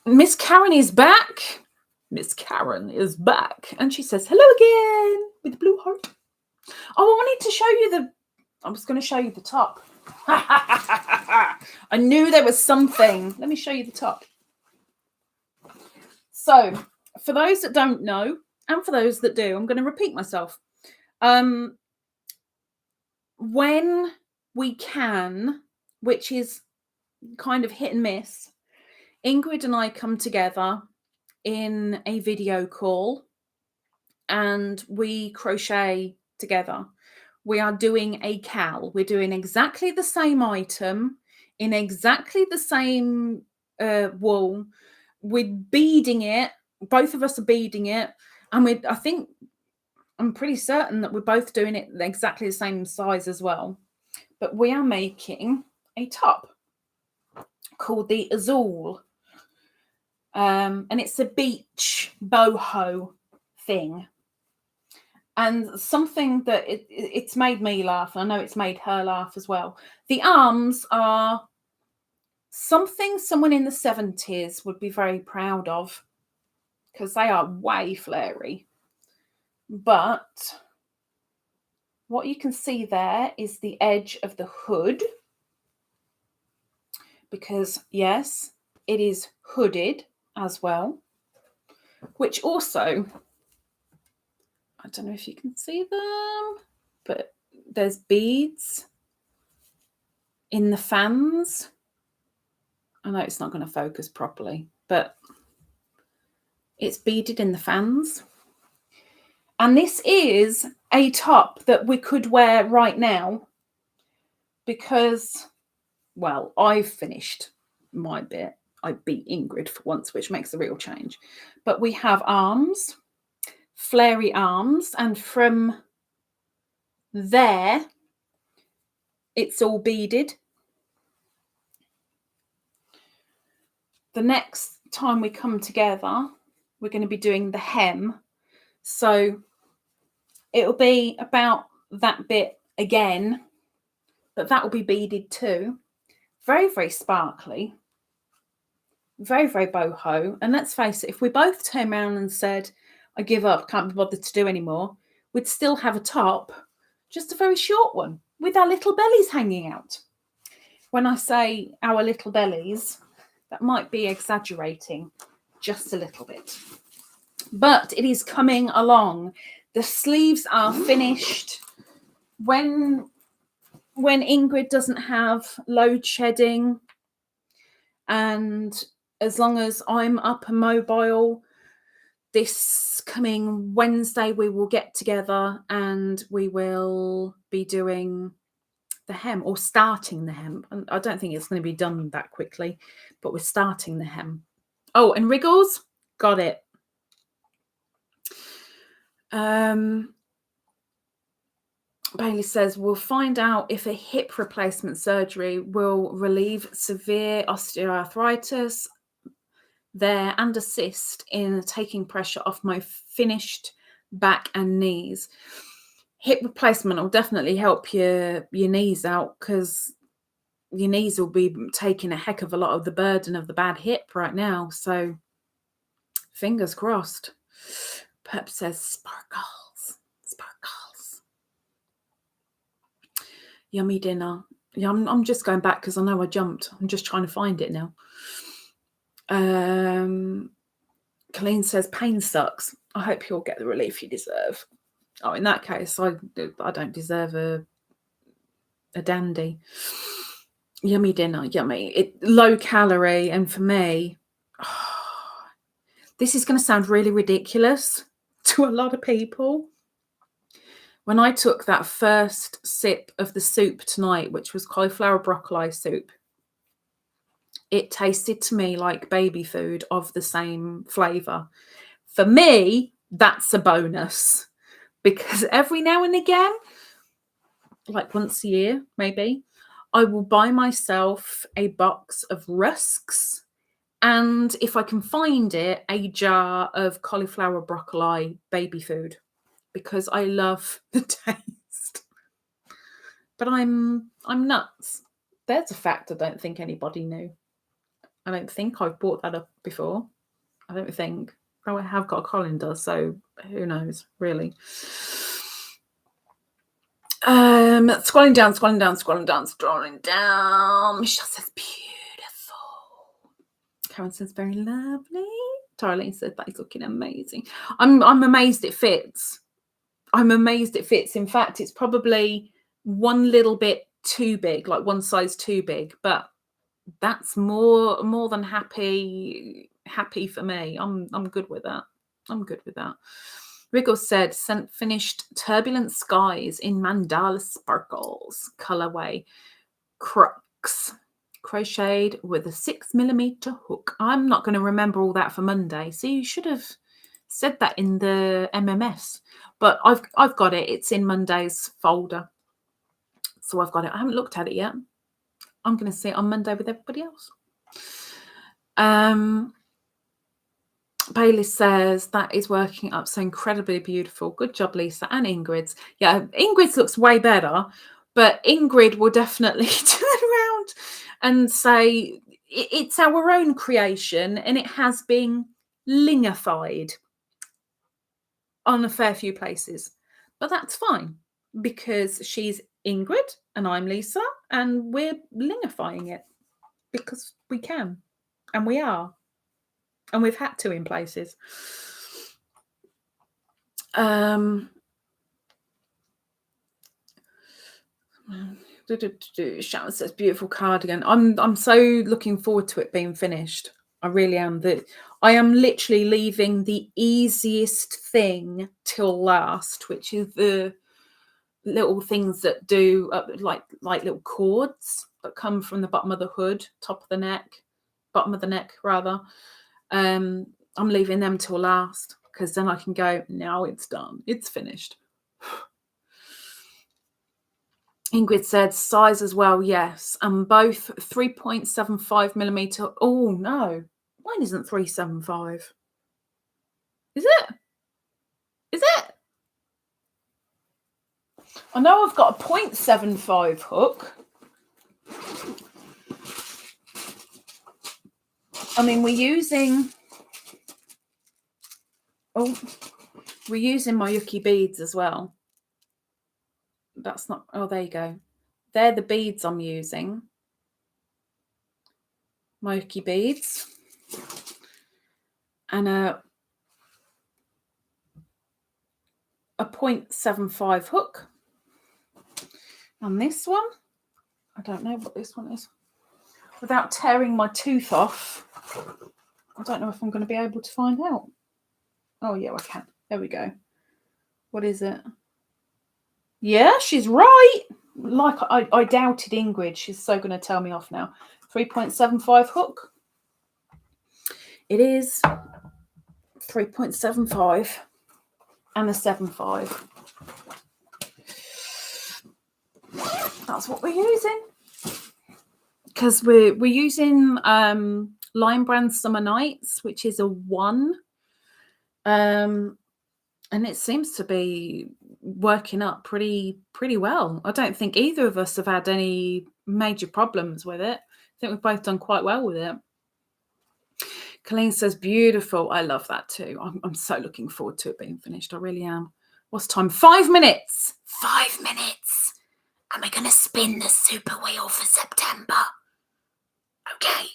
Miss Karen is back. Miss Karen is back. And she says, hello again, with the blue heart. Oh, I wanted to show you I was going to show you the top. I knew there was something. Let me show you the top. So, for those that don't know, and for those that do, I'm going to repeat myself. When we can, which is kind of hit and miss, Ingrid and I come together in a video call and we crochet together. We are doing a cal. We're doing exactly the same item in exactly the same wool. We're beading it. Both of us are beading it. And I'm pretty certain that we're both doing it exactly the same size as well. But we are making a top called the Azul. And it's a beach boho thing. And something that it's made me laugh. And I know it's made her laugh as well. The arms are something someone in the 70s would be very proud of, because they are way flary. But what you can see there is the edge of the hood, because yes, it is hooded as well, which also, I don't know if you can see them, but there's beads in the fans. I know it's not going to focus properly, but it's beaded in the fans. And this is a top that we could wear right now because, well, I've finished my bit. I beat Ingrid for once, which makes a real change. But we have arms, flary arms, and from there, it's all beaded. The next time we come together, we're going to be doing the hem. So it'll be about that bit again, but that will be beaded too. Very, very sparkly. Very, very boho. And let's face it, if we both turned around and said, I give up, can't be bothered to do anymore, we'd still have a top, just a very short one, with our little bellies hanging out. When I say our little bellies, that might be exaggerating just a little bit. But it is coming along. The sleeves are finished. When Ingrid doesn't have load shedding, and as long as I'm up and mobile, this coming Wednesday we will get together and we will be doing the hem, or starting the hem. I don't think it's going to be done that quickly, but we're starting the hem. Oh, and Riggles, got it. Bailey says, we'll find out if a hip replacement surgery will relieve severe osteoarthritis there and assist in taking pressure off my finished back and knees. Hip replacement will definitely help your knees out, because your knees will be taking a heck of a lot of the burden of the bad hip right now. So fingers crossed. Purp says, sparkles, sparkles. Yummy dinner. Yeah, I'm just going back because I know I jumped. I'm just trying to find it now. Colleen says, pain sucks. I hope you'll get the relief you deserve. Oh, in that case, I don't deserve a dandy. Yummy dinner, yummy. Low calorie, and for me, this is going to sound really ridiculous to a lot of people. When I took that first sip of the soup tonight, which was cauliflower broccoli soup, it tasted to me like baby food of the same flavour. For me, that's a bonus, because every now and again, like once a year maybe, I will buy myself a box of rusks, and if I can find it, a jar of cauliflower broccoli baby food, because I love the taste. But I'm nuts. There's a fact I don't think anybody knew. I don't think I've brought that up before. I don't think. Oh, I have got a colander, so who knows, really. Scrolling down. Michelle says beautiful. Karen says very lovely. Darlene said that is looking amazing. I'm amazed it fits. I'm amazed it fits. In fact, it's probably one little bit too big, like one size too big, but that's more than happy for me. I'm good with that. I'm good with that. Riggles said, finished Turbulent Skies in Mandala Sparkles colorway crux, crocheted with a 6mm hook. I'm not going to remember all that for Monday, so you should have said that in the MMS. But I've got it. It's in Monday's folder, so I've got it. I haven't looked at it yet. I'm going to see it on Monday with everybody else. Bailey says that is working up so incredibly beautiful. Good job, Lisa and Ingrid's. Yeah, Ingrid's looks way better, but Ingrid will definitely turn around and say it's our own creation and it has been lingified on a fair few places. But that's fine, because she's Ingrid and I'm Lisa, and we're lingifying it because we can, and we are. And we've had to in places. Sharon says beautiful cardigan. I'm so looking forward to it being finished. I really am. I am literally leaving the easiest thing till last, which is the little things that do like little cords that come from the bottom of the hood, bottom of the neck rather. I'm leaving them till last, because then I can go, now it's done, it's finished. Ingrid said size as well, yes, and both 3.75mm. Oh no, mine isn't 3.75. Is it? I know I've got a 0.75 hook. I mean, we're using my yucky beads as well. That's not, oh, there you go. They're the beads I'm using. My yucky beads. And a 0.75 hook. And this one, I don't know what this one is. Without tearing my tooth off, I don't know if I'm going to be able to find out. Oh, yeah, I can. There we go. What is it? Yeah, she's right. Like I doubted Ingrid. She's so going to tell me off now. 3.75 hook. It is 3.75 and a 7.5. That's what we're using. Because we're using Lion Brand Summer Nights, which is a 1. And it seems to be working up pretty well. I don't think either of us have had any major problems with it. I think we've both done quite well with it. Colleen says, beautiful. I love that too. I'm so looking forward to it being finished. I really am. What's time? 5 minutes. 5 minutes. And we're going to spin the super wheel for September. Okay.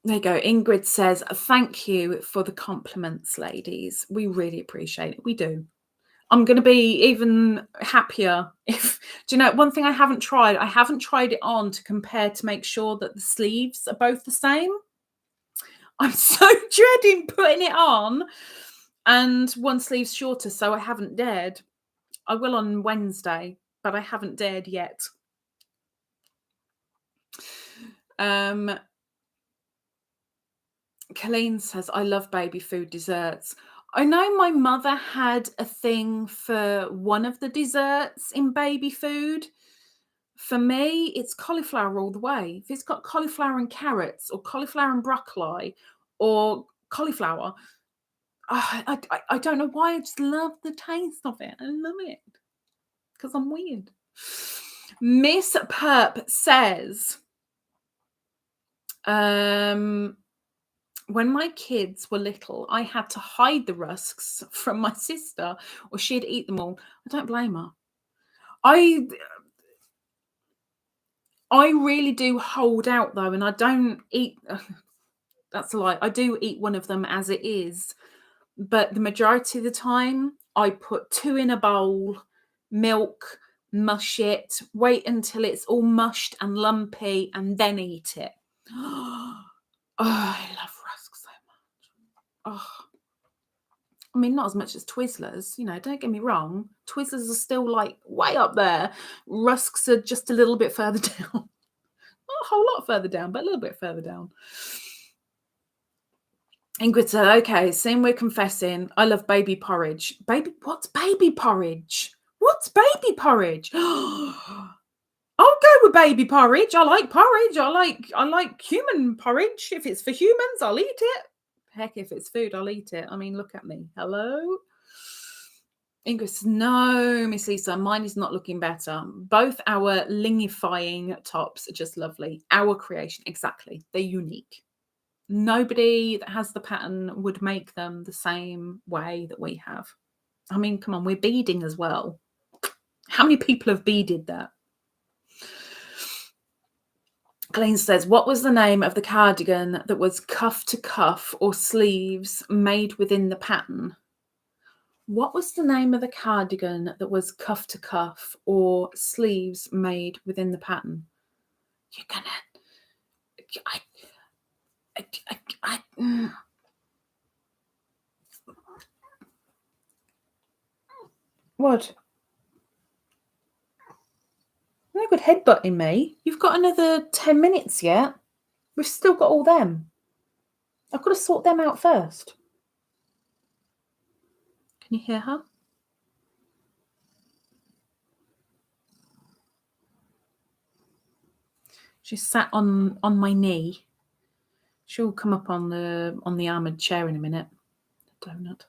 There you go. Ingrid says, thank you for the compliments, ladies. We really appreciate it. We do. I'm going to be even happier if, do you know, one thing I haven't tried it on to compare to make sure that the sleeves are both the same. I'm so dreading putting it on and one sleeve's shorter, so I haven't dared. I will on Wednesday, but I haven't dared yet. Colleen says, I love baby food desserts. I know my mother had a thing for one of the desserts in baby food. For me, it's cauliflower all the way. If it's got cauliflower and carrots or cauliflower and broccoli or cauliflower, I don't know why. I just love the taste of it. I love it because I'm weird. Miss Purp says, when my kids were little, I had to hide the rusks from my sister or she'd eat them all. I don't blame her. I really do hold out though, and I don't eat. That's a lie. I do eat one of them as it is, but the majority of the time I put 2 in a bowl, milk, mush it, wait until it's all mushed and lumpy, and then eat it. Oh, I love rusks so much. Oh, I mean, not as much as Twizzlers, you know, don't get me wrong. Twizzlers are still like way up there. Rusks are just a little bit further down. Not a whole lot further down, but a little bit further down. Ingrid said, okay, same we're confessing. I love baby porridge. What's baby porridge? What's baby porridge? I'll go with baby porridge. I like porridge. I like human porridge. If it's for humans, I'll eat it. Heck, if it's food, I'll eat it. I mean, look at me. Hello? Ingrid says, no, Miss Lisa, mine is not looking better. Both our lingifying tops are just lovely. Our creation, exactly. They're unique. Nobody that has the pattern would make them the same way that we have. I mean, come on, we're beading as well. How many people have beaded that? Colleen says, what was the name of the cardigan that was cuff to cuff or sleeves made within the pattern? What was the name of the cardigan that was cuff to cuff or sleeves made within the pattern? You're gonna... What? No good headbutting me. You've got another 10 minutes yet. We've still got all them. I've got to sort them out first. Can you hear her? She's sat on my knee. She'll come up on the armoured chair in a minute. Donut.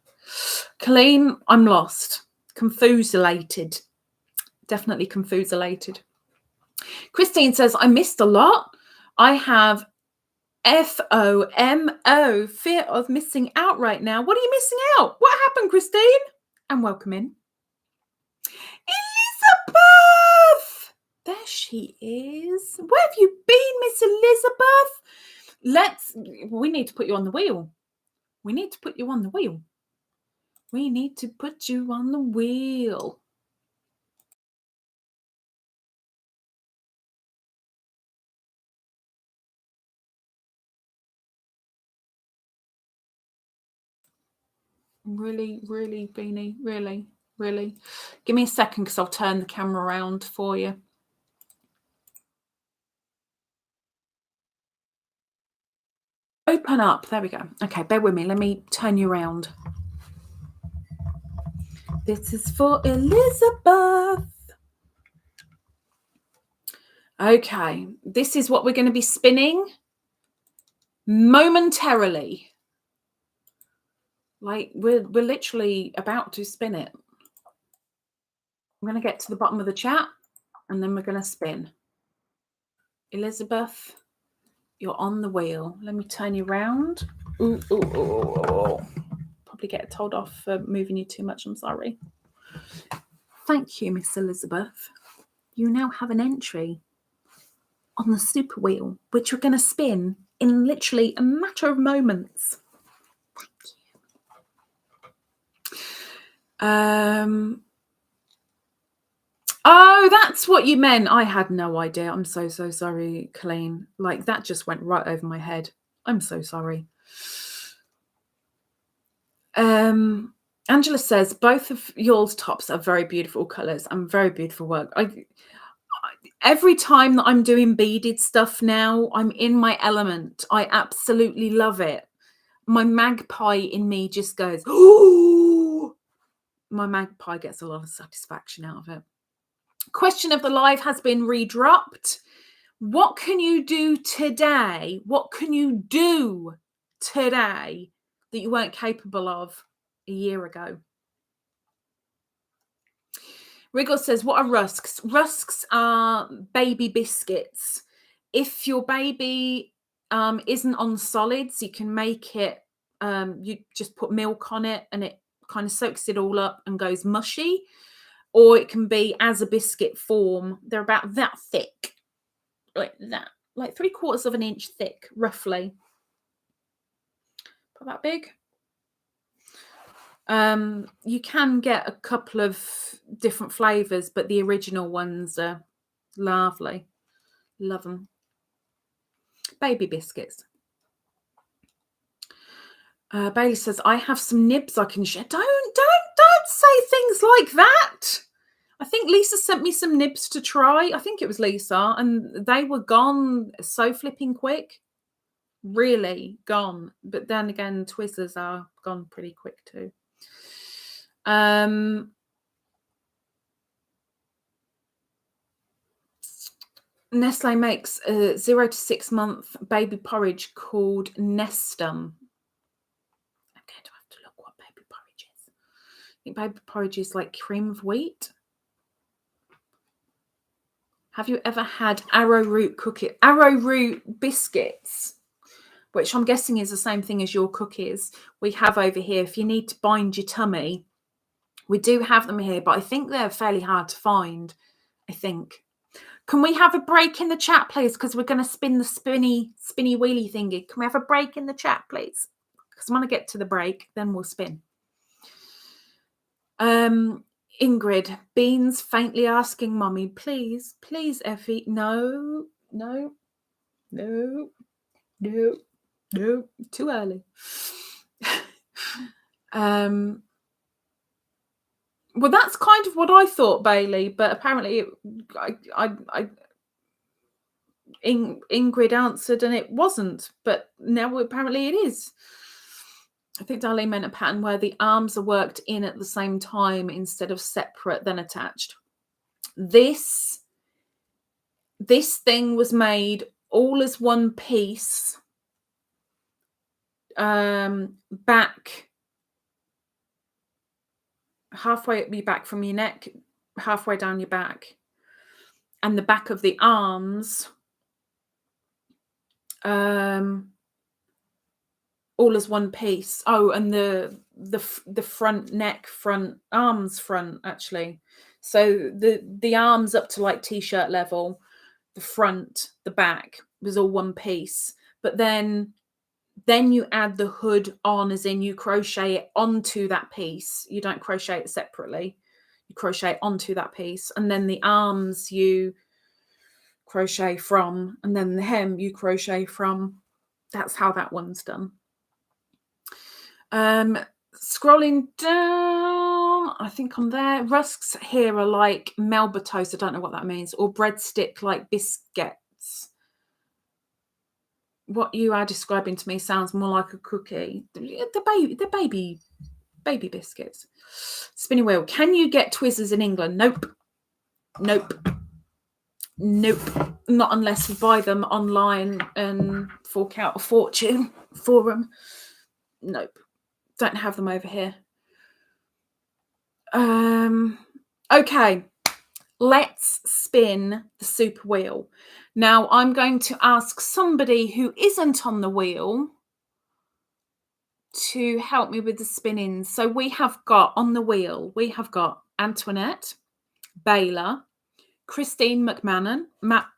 Colleen, I'm lost. Confuselated. Definitely confuselated. Christine says, I missed a lot. I have FOMO, fear of missing out right now. What are you missing out? What happened, Christine? And welcome in. Elizabeth! There she is. Where have you been, Miss Elizabeth? We need to put you on the wheel. We need to put you on the wheel. We need to put you on the wheel. Really, really, Beanie, really, really. Give me a second because I'll turn the camera around for you. Open up. There we go. Okay, bear with me. Let me turn you around. This is for Elizabeth. Okay, this is what we're going to be spinning momentarily. Like we're literally about to spin it. I'm going to get to the bottom of the chat and then we're going to spin. Elizabeth, you're on the wheel. Let me turn you around. Ooh, ooh, ooh, ooh. Probably get told off for moving you too much. I'm sorry. Thank you, Miss Elizabeth. You now have an entry on the super wheel, which we're going to spin in literally a matter of moments. Oh, that's what you meant. I had no idea. I'm so sorry, Colleen. Like, that just went right over my head. I'm so sorry. Angela says both of y'all's tops are very beautiful colors and very beautiful work. Every time that I'm doing beaded stuff now, I'm in my element. I absolutely love it. My magpie in me just goes, ooh. My magpie gets a lot of satisfaction out of it. Question of the live has been redropped. What can you do today? What can you do today that you weren't capable of a year ago? Riggles says, what are rusks? Rusks are baby biscuits. If your baby isn't on solids, you can make it, you just put milk on it and it kind of soaks it all up and goes mushy. Or it can be as a biscuit form. They're about that thick, like that, like 3/4 of an inch thick, roughly. About that big. You can get a couple of different flavors, but the original ones are lovely. Love them. Baby biscuits. Bailey says, I have some nibs I can share. Don't say things like that. I think Lisa sent me some nibs to try. I think it was Lisa, and they were gone so flipping quick. Really gone. But then again, Twizzlers are gone pretty quick too. Nestle makes a 0 to 6 month baby porridge called Nestum. I'm going to have to look what baby porridge is. I think baby porridge is like cream of wheat. Have you ever had arrowroot biscuits? Which I'm guessing is the same thing as your cookies we have over here. If you need to bind your tummy, we do have them here, but I think they're fairly hard to find, I think. Can we have a break in the chat, please? Because we're going to spin the spinny wheely thingy. Can we have a break in the chat, please? Because I want to get to the break, then we'll spin. Ingrid, Beans faintly asking Mummy, please, Effie. No, too early. Well, that's kind of what I thought, Bailey, but apparently Ingrid answered and it wasn't, but now apparently it is. I think Darlene meant a pattern where the arms are worked in at the same time instead of separate, then attached. This thing was made all as one piece, back halfway at your back from your neck, halfway down your back, and the back of the arms all as one piece. Oh, and the front neck, front arms, front actually. So the arms up to like t-shirt level, the front, the back was all one piece. But then you add the hood on, as in you crochet it onto that piece. You don't crochet it separately. You crochet onto that piece, and then the arms you crochet from, and then the hem you crochet from. That's how that one's done. Scrolling down, I think on there, rusks here are like Melba toast. I don't know what that means, or breadstick like biscuits. What you are describing to me sounds more like a cookie. The baby biscuits. Spinny wheel. Can you get Twizzlers in England? Nope. Not unless you buy them online and fork out a fortune for them. Nope. Don't have them over here. Okay. Let's spin the super wheel. Now I'm going to ask somebody who isn't on the wheel to help me with the spinning. So we have got on the wheel, we have got Antoinette, Bayla, Christine McMahon, Muck,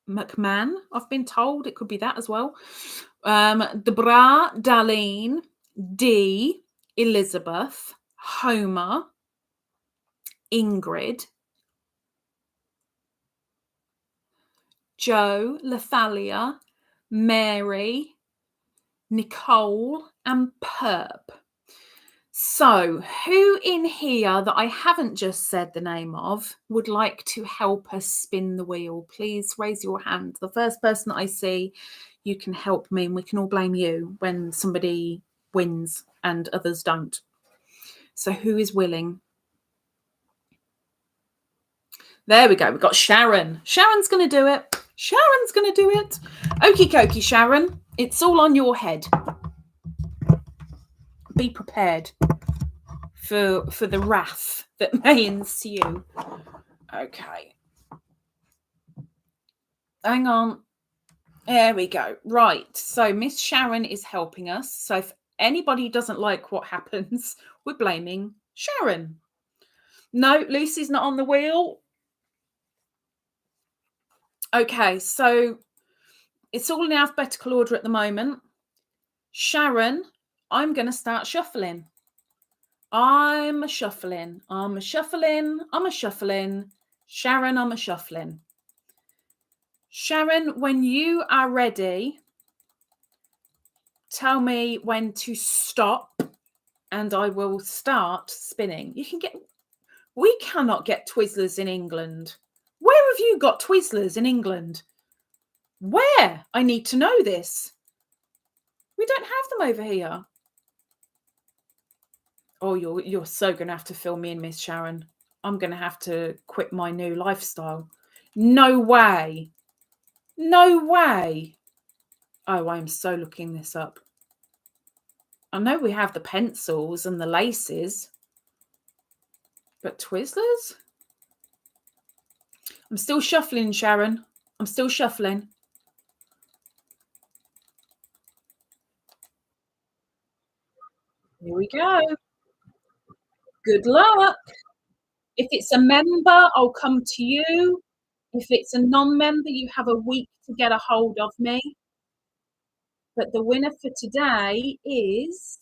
McMahon, I've been told. It could be that as well. Debra, Darlene, D, Elizabeth, Homer, Ingrid, Joe, Lethalia, Mary, Nicole, and Purp. So, who in here that I haven't just said the name of would like to help us spin the wheel? Please raise your hand. The first person that I see, you can help me, and we can all blame you when somebody wins and others don't. So, who is willing? There we go. We've got Sharon. Sharon's going to do it. Sharon's going to do it. Okie dokie, Sharon. It's all on your head. Be prepared for the wrath that may ensue. Okay. Hang on. There we go. Right. So Miss Sharon is helping us. So if anybody doesn't like what happens, we're blaming Sharon. No, Lucy's not on the wheel. Okay, so it's all in alphabetical order at the moment. Sharon, I'm going to start shuffling. I'm a shuffling. Sharon, I'm a shuffling. Sharon, when you are ready, tell me when to stop and I will start spinning. We cannot get Twizzlers in England. Where have you got Twizzlers in England? Where? I need to know this. We don't have them over here. Oh, you're so going to have to fill me in, Miss Sharon. I'm going to have to quit my new lifestyle. No way. No way. Oh, I'm so looking this up. I know we have the pencils and the laces, but Twizzlers? I'm still shuffling, Sharon. I'm still shuffling. Here we go. Good luck. If it's a member, I'll come to you. If it's a non-member, you have a week to get a hold of me. But the winner for today is...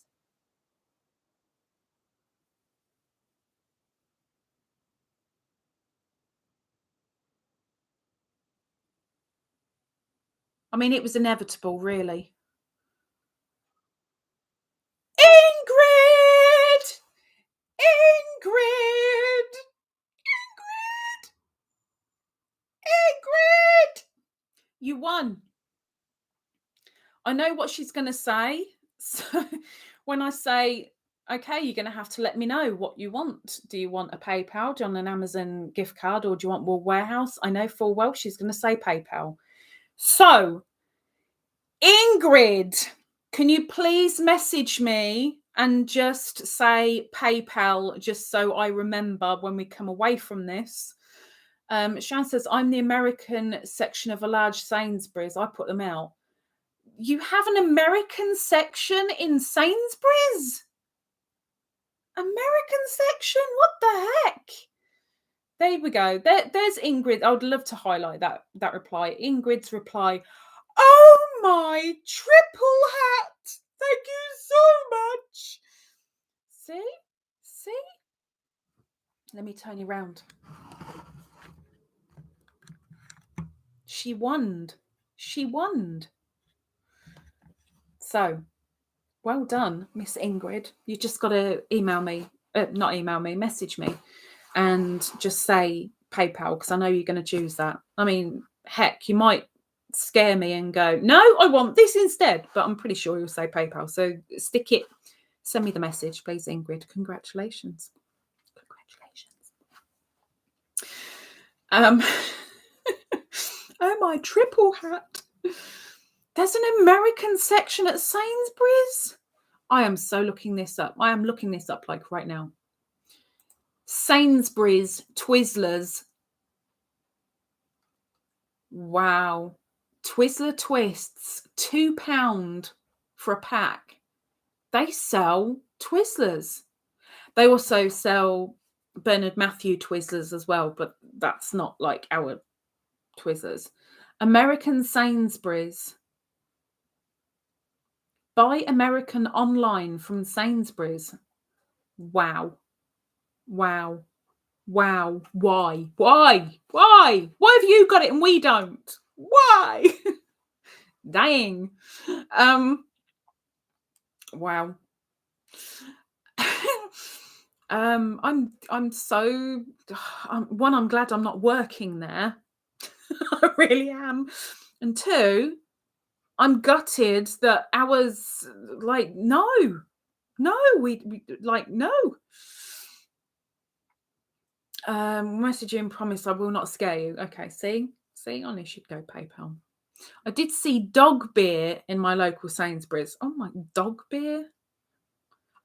I mean, it was inevitable, really. Ingrid! Ingrid! Ingrid! Ingrid! You won. I know what she's going to say. So when I say, okay, you're going to have to let me know what you want. Do you want a PayPal? Do you want an Amazon gift card? Or do you want Wool Warehouse? I know full well she's going to say PayPal. So, Ingrid, can you please message me and just say PayPal just so I remember when we come away from this? Sharon says, I'm the American section of a large Sainsbury's. I put them out. You have an American section in Sainsbury's? American section? What the heck? There we go. There's Ingrid. I would love to highlight that reply. Ingrid's reply. Oh my triple hat. Thank you so much. See? Let me turn you around. She won. So, well done, Miss Ingrid. You just got to message me and just say PayPal, because I know you're going to choose that. I mean, heck, you might scare me and go, no, I want this instead, but I'm pretty sure you'll say PayPal. So stick it. Send me the message, please, Ingrid. Congratulations. Oh, my triple hat. There's an American section at Sainsbury's. I am so looking this up. I am looking this up like right now. Sainsbury's Twizzlers. Wow. Twizzler Twists, £2 for a pack. They sell Twizzlers. They also sell Bernard Matthew Twizzlers as well, but that's not like our Twizzlers. American Sainsbury's. Buy American online from Sainsbury's. Wow. Wow. Wow. Why? Why? Why? Why have you got it and we don't? Why? Dang. Wow. I'm so one, I'm glad I'm not working there. I really am. And two, I'm gutted that ours, like, no, we like, no. Message you and promise I will not scare you. Okay, see, I should go PayPal. I did see dog beer in my local Sainsbury's. Oh my, dog beer.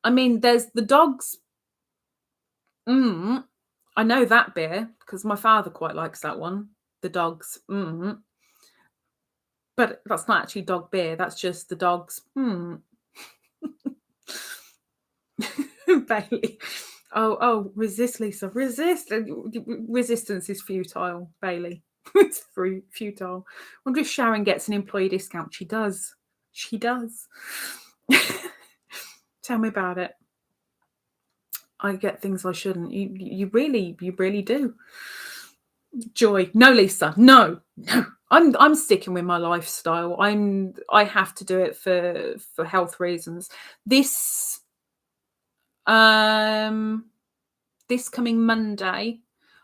I mean, there's the dogs. I know that beer because my father quite likes that one. The dogs. But that's not actually dog beer. That's just the dogs. Bailey. Oh, resist, Lisa. Resist. Resistance is futile, Bailey. It's futile. Wonder if Sharon gets an employee discount. She does. She does. Tell me about it. I get things I shouldn't. You really do. Joy. No, Lisa. No. I'm sticking with my lifestyle. I have to do it for health reasons. This coming Monday,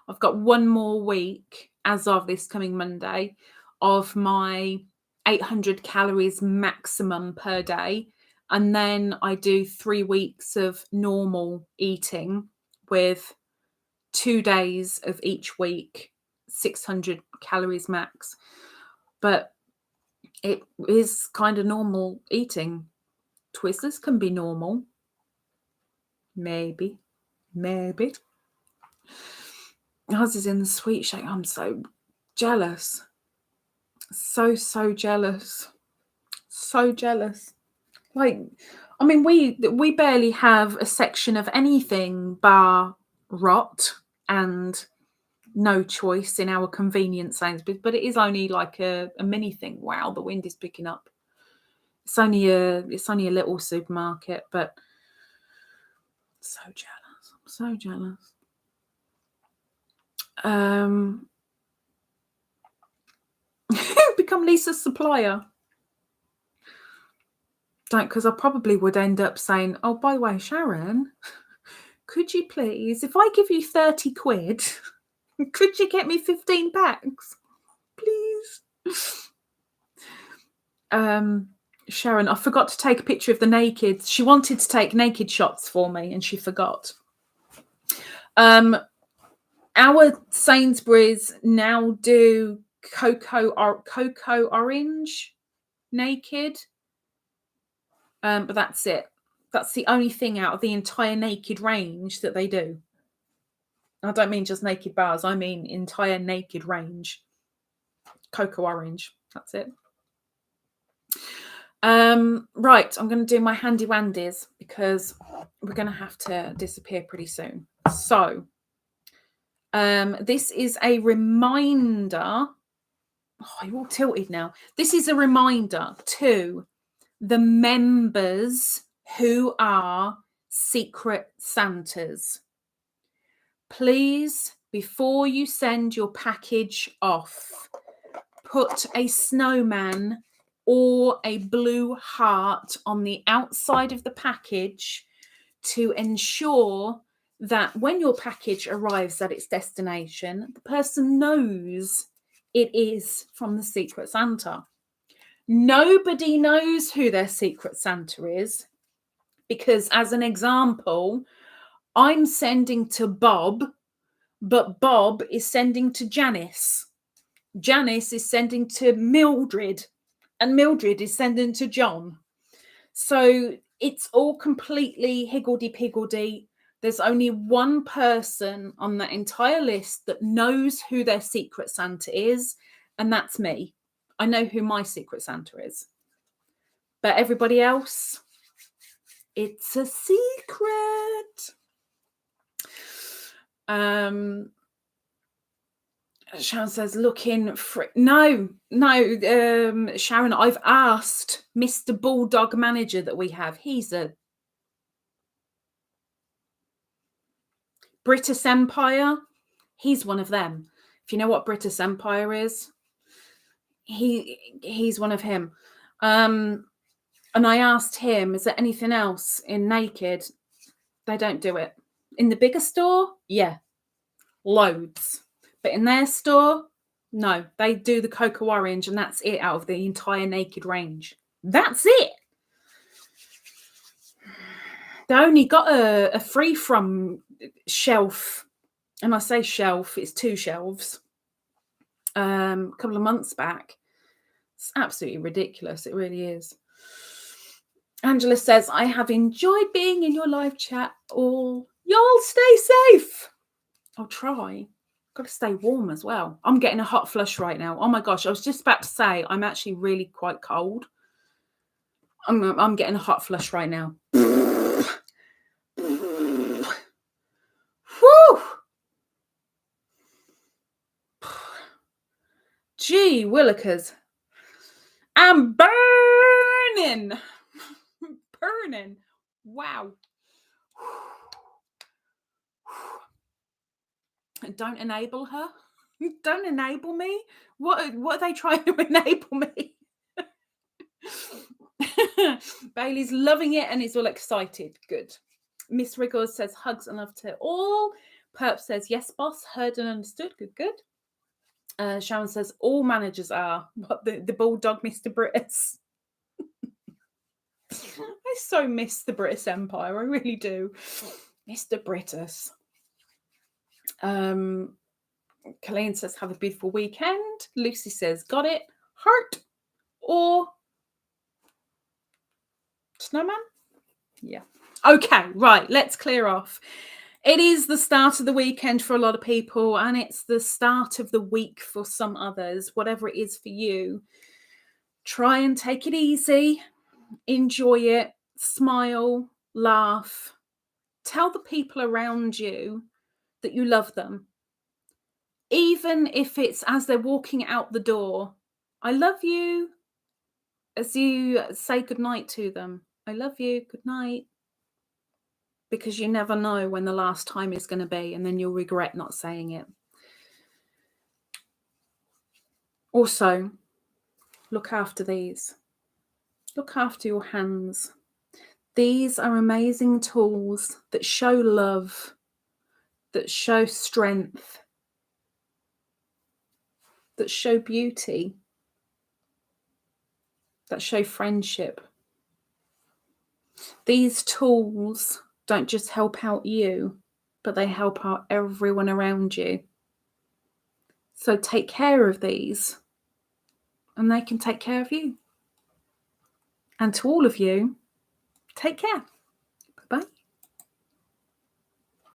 I've got one more week as of this coming Monday of my 800 calories maximum per day. And then I do 3 weeks of normal eating with 2 days of each week, 600 calories max. But it is kind of normal eating. Twizzlers can be normal. Maybe. Ours is in the sweet shake. I'm so jealous. So jealous. So jealous. Like, I mean, we barely have a section of anything bar rot and no choice in our convenience Sainsbury's, but it is only like a mini thing. Wow, the wind is picking up. It's only a little supermarket, but so jealous. I'm so jealous. Become Lisa's supplier. Don't, because I probably would end up saying, oh, by the way, Sharon, could you please, if I give you 30 quid, could you get me 15 packs? Please. Sharon, I forgot to take a picture of the nakeds. She wanted to take naked shots for me and she forgot. Our Sainsbury's now do cocoa orange naked. But that's it. That's the only thing out of the entire naked range that they do. I don't mean just naked bars. I mean entire naked range. Cocoa orange. That's it. Right. I'm going to do my handy wandies because we're going to have to disappear pretty soon. So, this is a reminder. Oh, you're all tilted now. This is a reminder to the members who are Secret Santas. Please, before you send your package off, put a snowman or a blue heart on the outside of the package to ensure that when your package arrives at its destination, the person knows it is from the Secret Santa. Nobody knows who their Secret Santa is because, as an example, I'm sending to Bob, but Bob is sending to Janice. Janice is sending to Mildred, and Mildred is sending to John. So it's all completely higgledy-piggledy. There's only one person on that entire list that knows who their Secret Santa is, and that's me. I know who my Secret Santa is. But everybody else, it's a secret. Sharon says, looking for... No, Sharon, I've asked Mr. Bulldog Manager that we have. He's a British Empire. He's one of them. If you know what British Empire is, he's one of him. And I asked him, is there anything else in Naked? They don't do it. In the bigger store, yeah, loads. But in their store, no. They do the Cocoa Orange, and that's it out of the entire Naked range. That's it. They only got a free from shelf, and I say shelf, it's 2 shelves, a couple of months back. It's absolutely ridiculous. It really is. Angela says, I have enjoyed being in your live chat all. Y'all stay safe. I'll try. Got to stay warm as well. I'm getting a hot flush right now. Oh my gosh, I was just about to say I'm actually really quite cold. I'm getting a hot flush right now. Whew. Gee willikers. I'm burning. Burning. Wow. Don't enable her. Don't enable me. What are they trying to enable me? Bailey's loving it and is all excited. Good. Miss Riggles says hugs and love to all. Purp says yes, boss. Heard and understood. Good, good. Sharon says all managers are. What, the bulldog, Mr. Britus? I so miss the British Empire. I really do. Mr. Britus. Colleen says have a beautiful weekend. Lucy says got it. Heart or snowman? Yeah. Okay, right. Let's clear off. It is the start of the weekend for a lot of people, and it's the start of the week for some others. Whatever it is for you, try and take it easy. Enjoy it. Smile. Laugh. Tell the people around you that you love them. Even if it's as they're walking out the door. I love you. As you say goodnight to them. I love you. Good night. Because you never know when the last time is going to be, and then you'll regret not saying it. Also, look after these. Look after your hands. These are amazing tools that show love, that show strength, that show beauty, that show friendship. These tools don't just help out you, but they help out everyone around you. So take care of these, and they can take care of you. And to all of you, take care. Bye-bye.